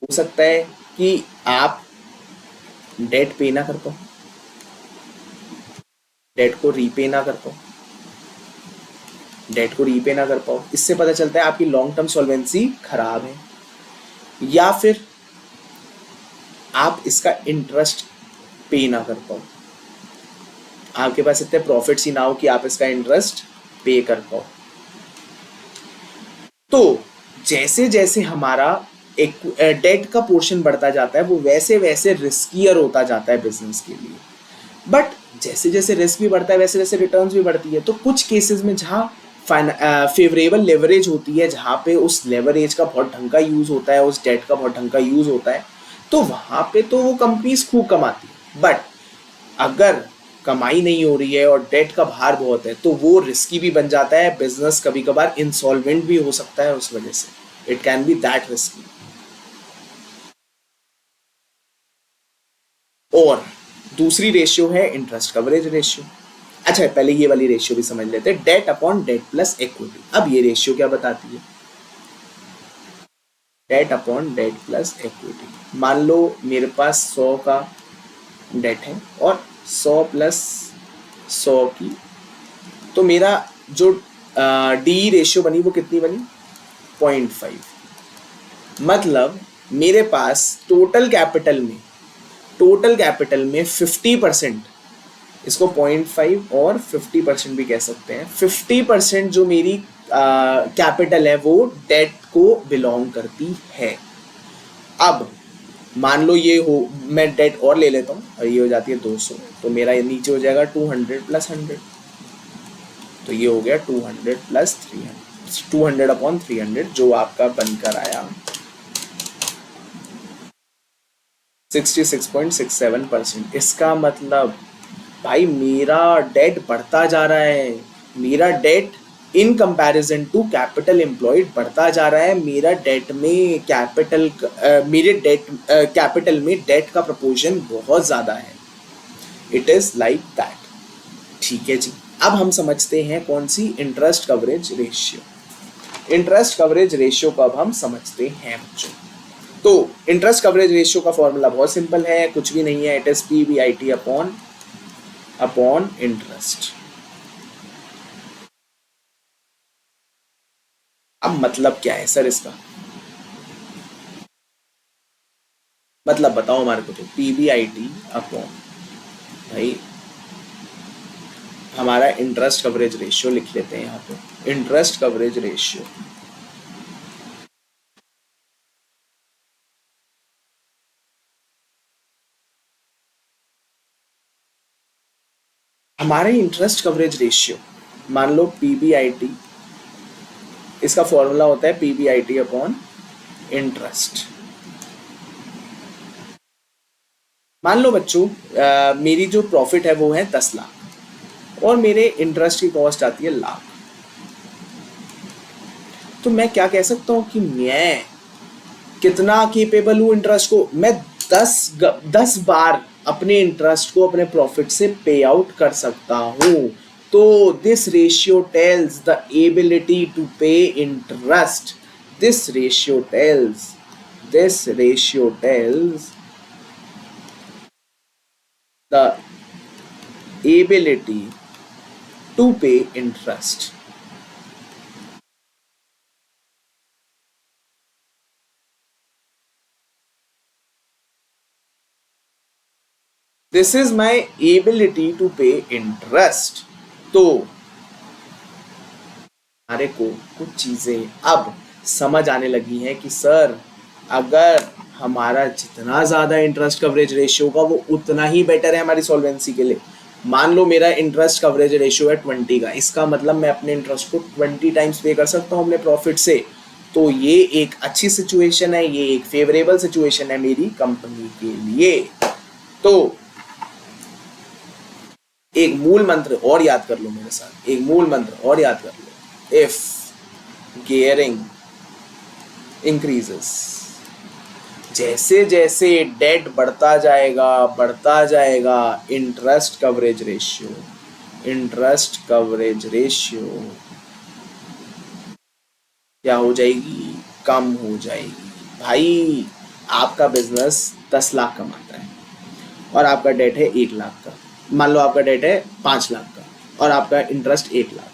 हो सकता है कि आप डेट पे ना कर पाओ, डेट को रीपे ना कर पाओ, इससे पता चलता है आपकी लॉन्ग टर्म सॉल्वेंसी खराब है। या फिर आप इसका इंटरेस्ट पे ना कर पाओ, आपके पास इतने प्रॉफिट्स ही ना हो कि आप इसका इंटरेस्ट पे कर पाओ। तो जैसे जैसे हमारा एक डेट का पोर्शन बढ़ता जाता है वो वैसे वैसे रिस्कियर होता जाता है बिजनेस के लिए, बट जैसे जैसे रिस्क भी बढ़ता है वैसे वैसे रिटर्न्स भी बढ़ती है। तो कुछ केसेस में जहाँ फेवरेबल लेवरेज होती है, जहाँ पे उस लेवरेज का बहुत ढंग का यूज होता है, उस डेट का बहुत ढंग का यूज होता है, तो वहाँ पे तो वो कंपनीज खूब कमाती है। बट अगर कमाई नहीं हो रही है और डेट का भार बहुत है तो वो रिस्की भी बन जाता है, बिजनेस कभी कभार इंसॉल्वेंट भी हो सकता है उस वजह से, it can be that risky. और दूसरी रेशियो है इंटरेस्ट कवरेज रेशियो। अच्छा पहले ये वाली रेशियो भी समझ लेते हैं, debt upon debt plus equity. अब ये रेशियो क्या बताती है, debt upon debt plus equity. मान लो मेरे पास 100 का डेट है और 100 प्लस 100 की, तो मेरा जो डी रेशियो बनी वो कितनी बनी, 0.5। मतलब मेरे पास टोटल कैपिटल में 50% इसको 0.5 और 50% भी कह सकते हैं। 50% जो मेरी कैपिटल है वो डेट को बिलोंग करती है। अब मान लो ये हो, मैं डेट और ले लेता हूँ और ये हो जाती है 200, तो मेरा ये नीचे हो जाएगा 200 प्लस 100, तो ये हो गया 200 प्लस 300, 200/300 जो आपका बनकर आया 66.67%। इसका मतलब भाई मेरा डेट बढ़ता जा रहा है, मेरा debt in comparison to capital employed बढ़ता जा रहा है। मेरा डेट में मेरे डेट कैपिटल में डेट का प्रपोर्शन बहुत ज़्यादा है। It is like that. ठीक है जी। अब हम समझते हैं कौन सी, interest coverage ratio. Interest coverage ratio को अब हम समझते हैं बच्चों। तो इंटरेस्ट कवरेज रेशियो का फॉर्मूला बहुत सिंपल है, कुछ भी नहीं है, it is PBIT upon interest. अब मतलब क्या है सर इसका, मतलब बताओ हमारे को। तो PBIT अपॉन, भाई हमारा इंटरेस्ट कवरेज रेशियो लिख लेते हैं यहाँ पे। इंटरेस्ट कवरेज रेशियो हमारे इंटरेस्ट कवरेज रेशियो, मान लो PBIT, इसका फॉर्मूला होता है PBIT अपॉन इंटरेस्ट। मान लो बच्चों मेरी जो प्रॉफिट है वो है 10 लाख और मेरे इंटरेस्ट की कॉस्ट आती है लाख। तो मैं क्या कह सकता हूँ कि मैं कितना केपेबल हूँ इंटरेस्ट को, मैं 10 बार अपने इंटरेस्ट को अपने प्रॉफिट से पे आउट कर सकता हूँ। तो this ratio tells the ability to pay interest. This ratio tells the ability to pay interest. This is my ability to pay interest. तो हमारे को कुछ चीजें अब समझ आने लगी हैं कि सर अगर हमारा जितना ज्यादा इंटरेस्ट कवरेज रेशियो होगा वो उतना ही बेटर है हमारी सॉल्वेंसी के लिए। मान लो मेरा इंटरेस्ट कवरेज रेशियो है 20 का, इसका मतलब मैं अपने इंटरेस्ट को 20 टाइम्स पे कर सकता हूँ अपने प्रॉफिट से। तो ये एक अच्छी सिचुएशन है, ये एक फेवरेबल सिचुएशन है मेरी कंपनी के लिए। तो एक मूल मंत्र और याद कर लो मेरे साथ, एक मूल मंत्र और याद कर लो। इफ gearing increases, जैसे जैसे डेट बढ़ता जाएगा इंटरेस्ट कवरेज रेशियो क्या हो जाएगी, कम हो जाएगी। भाई आपका बिजनेस 10 लाख कमाता है और आपका डेट है 1 लाख का, मान लो आपका डेट है 5 लाख का और आपका इंटरेस्ट 1 लाख है।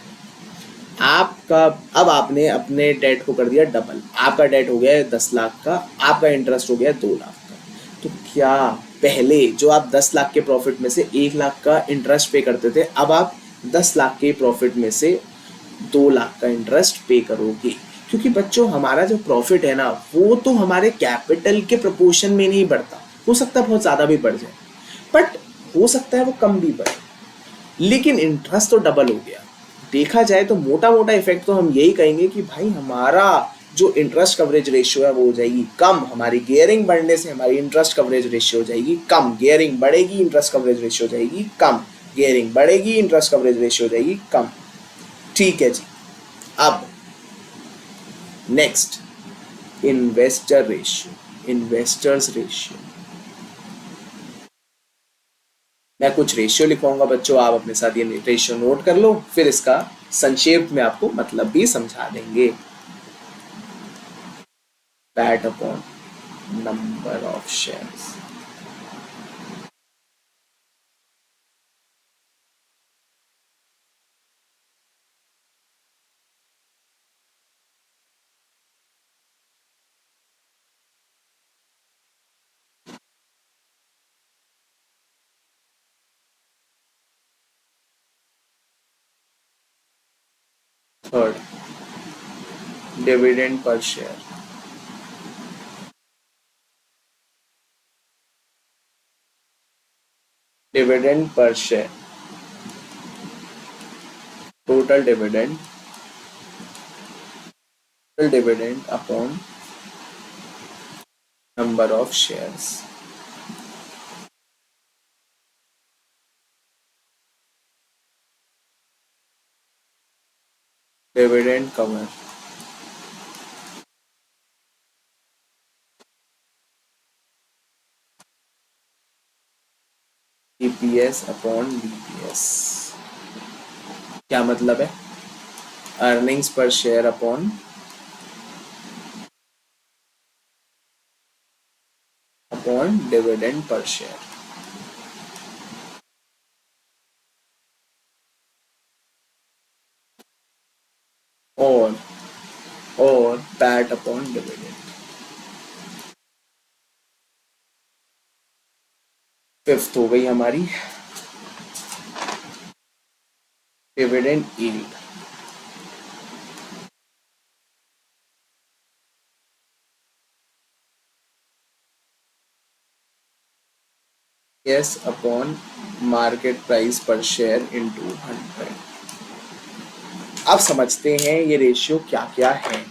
आपका, अब आपने अपने डेट को कर दिया डबल, आपका डेट हो गया है 10 लाख का, आपका इंटरेस्ट हो गया 2 लाख का। तो क्या पहले जो आप 10 लाख के प्रॉफिट में से 1 लाख का इंटरेस्ट पे करते थे, अब आप 10 लाख के प्रॉफिट में से 2 लाख का इंटरेस्ट पे करोगे। क्योंकि बच्चों हमारा जो प्रॉफिट है ना वो तो हमारे कैपिटल के प्रपोर्शन में नहीं बढ़ता, हो सकता है बहुत ज़्यादा भी बढ़ जाए, बट हो सकता है वो कम भी बढ़े, लेकिन इंटरेस्ट तो डबल हो गया। देखा जाए तो मोटा मोटा इफेक्ट तो हम यही कहेंगे कि भाई हमारा जो इंटरेस्ट कवरेज रेशियो है वो हो जाएगी कम, हमारी गियरिंग बढ़ने से हमारी इंटरेस्ट कवरेज रेशियो हो जाएगी कम, गियरिंग बढ़ेगी इंटरेस्ट कवरेज रेशियो हो जाएगी कम, गियरिंग बढ़ेगी इंटरेस्ट कवरेज रेशियो हो जाएगी कम। ठीक है जी। अब नेक्स्ट, इन्वेस्टर्स रेशियो। मैं कुछ रेशियो लिखवाऊंगा बच्चों, आप अपने साथ ये रेशियो नोट कर लो, फिर इसका संक्षेप में आपको मतलब भी समझा देंगे। PAT upon number of shares. Third, dividend per share. Dividend per share, total dividend, total dividend upon number of shares. Dividend cover, EPS upon DPS. क्या मतलब है? अर्निंग्स पर share upon dividend per share. और पैट अपॉन डिविडेंड। फिफ्थ हो गई हमारी dividend yield. Yes upon market price पर शेयर इनटू 100। अब समझते हैं ये रेशियो क्या क्या है।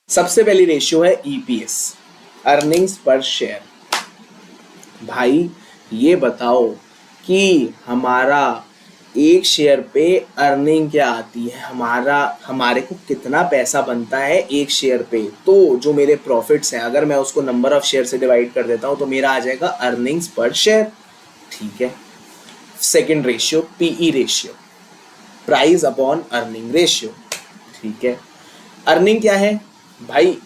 सबसे पहली रेशियो है ईपीएस, अर्निंग्स पर शेयर। भाई ये बताओ कि हमारा एक शेयर पे अर्निंग क्या आती है, हमारे को कितना पैसा बनता है एक शेयर पे। तो जो मेरे प्रॉफिट्स हैं अगर मैं उसको नंबर ऑफ शेयर से डिवाइड कर देता हूँ तो मेरा आ जाएगा अर्निंग्स पर शेयर। ठीक है। Second ratio PE ratio, price upon earning ratio. ठीक है। अर्निंग क्या है भाई?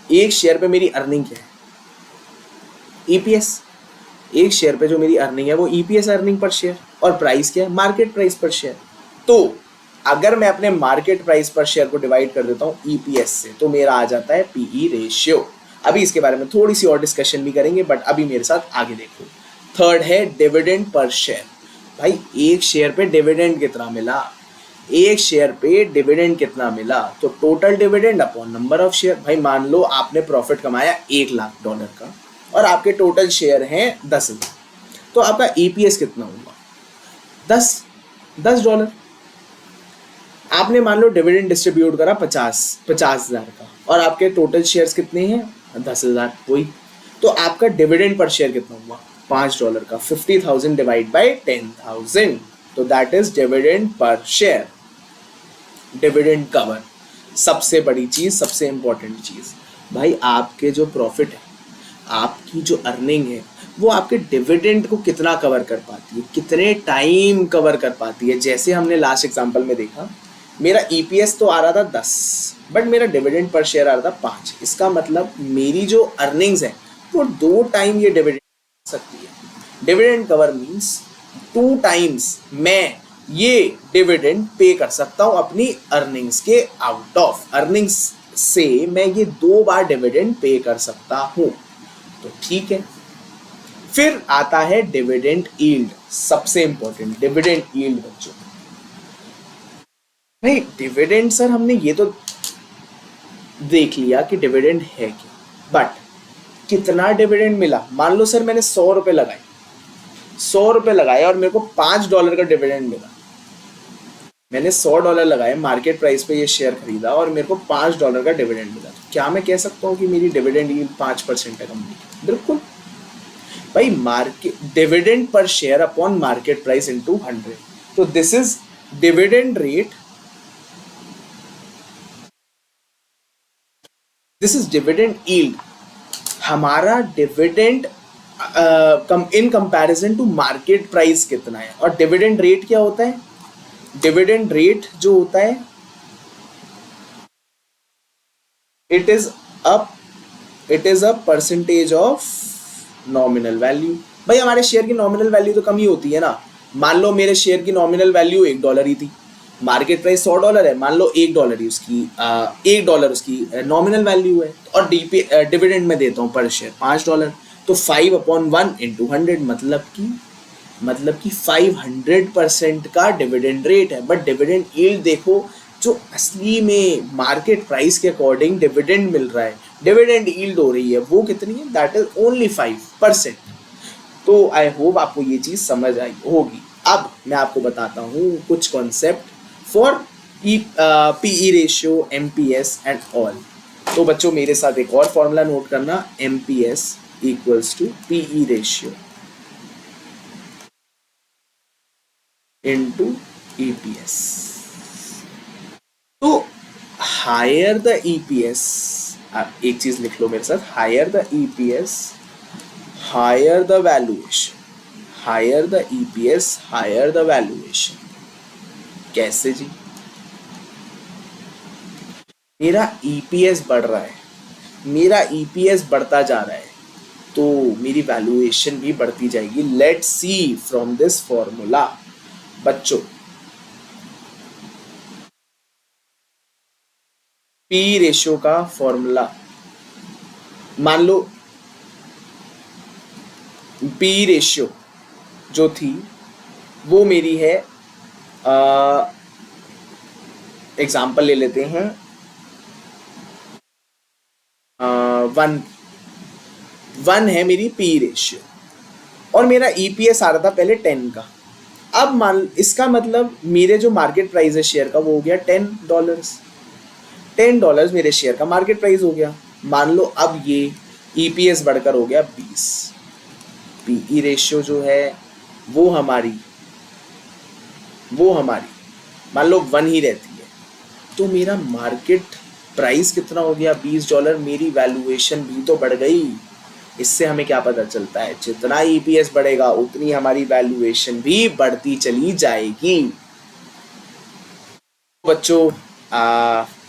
एक शेयर पे मेरी अर्निंग क्या है? ईपीएस। एक शेयर पे जो मेरी अर्निंग है वो ईपीएस अर्निंग पर शेयर। और प्राइस क्या है? मार्केट प्राइस पर शेयर। तो अगर मैं अपने मार्केट प्राइस पर शेयर को डिवाइड कर देता हूं ईपीएस से तो मेरा आ जाता है पीई रेशियो। अभी इसके बारे में थोड़ी सी और डिस्कशन भी करेंगे बट अभी मेरे साथ आगे देखो। थर्ड है डिविडेंड पर शेयर। भाई एक शेयर पे डिविडेंड कितना मिला, एक शेयर पे डिविडेंड कितना मिला, तो total dividend upon number of share. भाई मान लो आपने प्रॉफिट कमाया $1,00,000 का और आपके टोटल शेयर हैं 10,000, तो आपका ईपीएस कितना हुआ? 10 $10। आपने मान लो डिविडेंड डिस्ट्रीब्यूट करा 50,000 का और आपके टोटल शेयर्स कितने हैं? 10,000। वही तो आपका डिविडेंड पर शेयर कितना हुआ? $5 का। 50,000 डिवाइड बाई 10,000, तो that is dividend per share. Dividend cover, सबसे बड़ी चीज, सबसे इंपॉर्टेंट चीज। भाई आपके जो प्रॉफिट है, आपकी जो अर्निंग है, वो आपके डिविडेंड को कितना कवर कर पाती है, कितने टाइम कवर कर पाती है। जैसे हमने लास्ट एग्जांपल में देखा, मेरा ईपीएस तो आ रहा था 10 बट मेरा डिविडेंड पर शेयर आ रहा था 5। इसका मतलब मेरी जो अर्निंग्स है वो 2 टाइम ये डिविडेंड सकती है। डिविडेंड कवर मीन्स 2 टाइम्स मैं ये डिविडेंड पे कर सकता हूं अपनी अर्निंग्स के आउट ऑफ। अर्निंग्स से मैं ये 2 बार डिविडेंड पे कर सकता हूं। तो ठीक है। फिर आता है डिविडेंड यील्ड, सबसे इंपॉर्टेंट डिविडेंड यील्ड बच्चों। भाई डिविडेंड सर हमने ये तो देख लिया कि डिविडेंड है क्या, बट कितना डिविडेंड मिला? मान लो सर मैंने $100 लगाए, $100 लगाए और मेरे को $5 का डिविडेंड मिला। मैंने $100 लगाए, मार्केट प्राइस पे ये शेयर खरीदा और मेरे को $5 का डिविडेंड मिला। तो क्या मैं कह सकता हूँ कि मेरी डिविडेंड यील्ड 5% है कंपनी? बिल्कुल। भाई market dividend per share upon market price into 100, तो this is dividend rate, this is dividend yield. हमारा dividend in comparison to market price कितना है। और डिविडेंड रेट क्या होता है? डिविडेंड रेट जो होता है it is a percentage of nominal value. भाई हमारे शेयर की नॉमिनल वैल्यू तो कम ही होती है ना। मान लो मेरे शेयर की नॉमिनल वैल्यू $1 ही थी, मार्केट प्राइस $100 है, मान लो $1 ही उसकी $1 उसकी नॉमिनल वैल्यू है, और डिविडेंड में देता हूँ पर शेयर $5, तो 5/1 इंटू 100 मतलब कि 500% का डिविडेंड रेट है। बट डिविडेंड यील्ड देखो, जो असली में मार्केट प्राइस के अकॉर्डिंग डिविडेंड मिल रहा है, डिविडेंड यील्ड हो रही है, वो कितनी है, दैट इज ओनली 5%। तो आई होप आपको ये चीज समझ आई होगी। अब मैं आपको बताता हूँ कुछ concept for PE ratio, MPS and all. तो बच्चों मेरे साथ एक और फॉर्मूला नोट करना, MPS equals to PE ratio into EPS. तो हायर द ईपीएस, आप एक चीज लिख लो मेरे साथ, higher the EPS higher the valuation, higher the EPS higher the valuation. कैसे जी? मेरा ईपीएस बढ़ रहा है, मेरा ईपीएस बढ़ता जा रहा है, तो मेरी वैल्यूएशन भी बढ़ती जाएगी। Let's see from this formula. बच्चों पी रेशियो का फॉर्मूला, मान लो पी रेशियो जो थी वो मेरी है, एग्जाम्पल ले लेते हैं, 1 है मेरी पी रेशियो, और मेरा ईपीएस आ रहा था पहले 10 का। अब मान, इसका मतलब मेरे जो मार्केट प्राइस है शेयर का वो हो गया $10। $10 मेरे शेयर का मार्केट प्राइस हो गया। मान लो अब ये ईपीएस बढ़कर हो गया 20। पीई रेशियो जो है वो हमारी मान लो 1 ही रहती है, तो मेरा मार्केट प्राइस कितना हो गया, $20। मेरी वैल्यूएशन भी तो बढ़ गई। इससे हमें क्या पता चलता है, जितना ईपीएस बढ़ेगा उतनी हमारी वैल्यूएशन भी बढ़ती चली जाएगी। बच्चों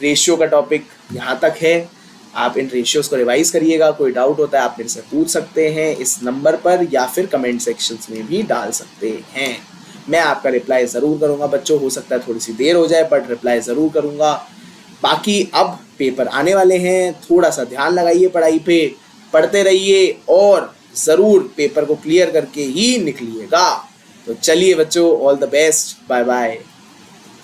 रेशियो का टॉपिक यहाँ तक है। आप इन रेशियोज को रिवाइज करिएगा। कोई डाउट होता है आप मेरे से पूछ सकते हैं इस नंबर पर, या फिर कमेंट सेक्शंस में भी डाल सकते हैं। मैं आपका रिप्लाई ज़रूर करूँगा बच्चों, हो सकता है थोड़ी सी देर हो जाए बट रिप्लाई ज़रूर करूँगा। बाकी अब पेपर आने वाले हैं, थोड़ा सा ध्यान लगाइए पढ़ाई पे, पढ़ते रहिए और ज़रूर पेपर को क्लियर करके ही निकलिएगा। तो चलिए बच्चों, all the best, bye bye.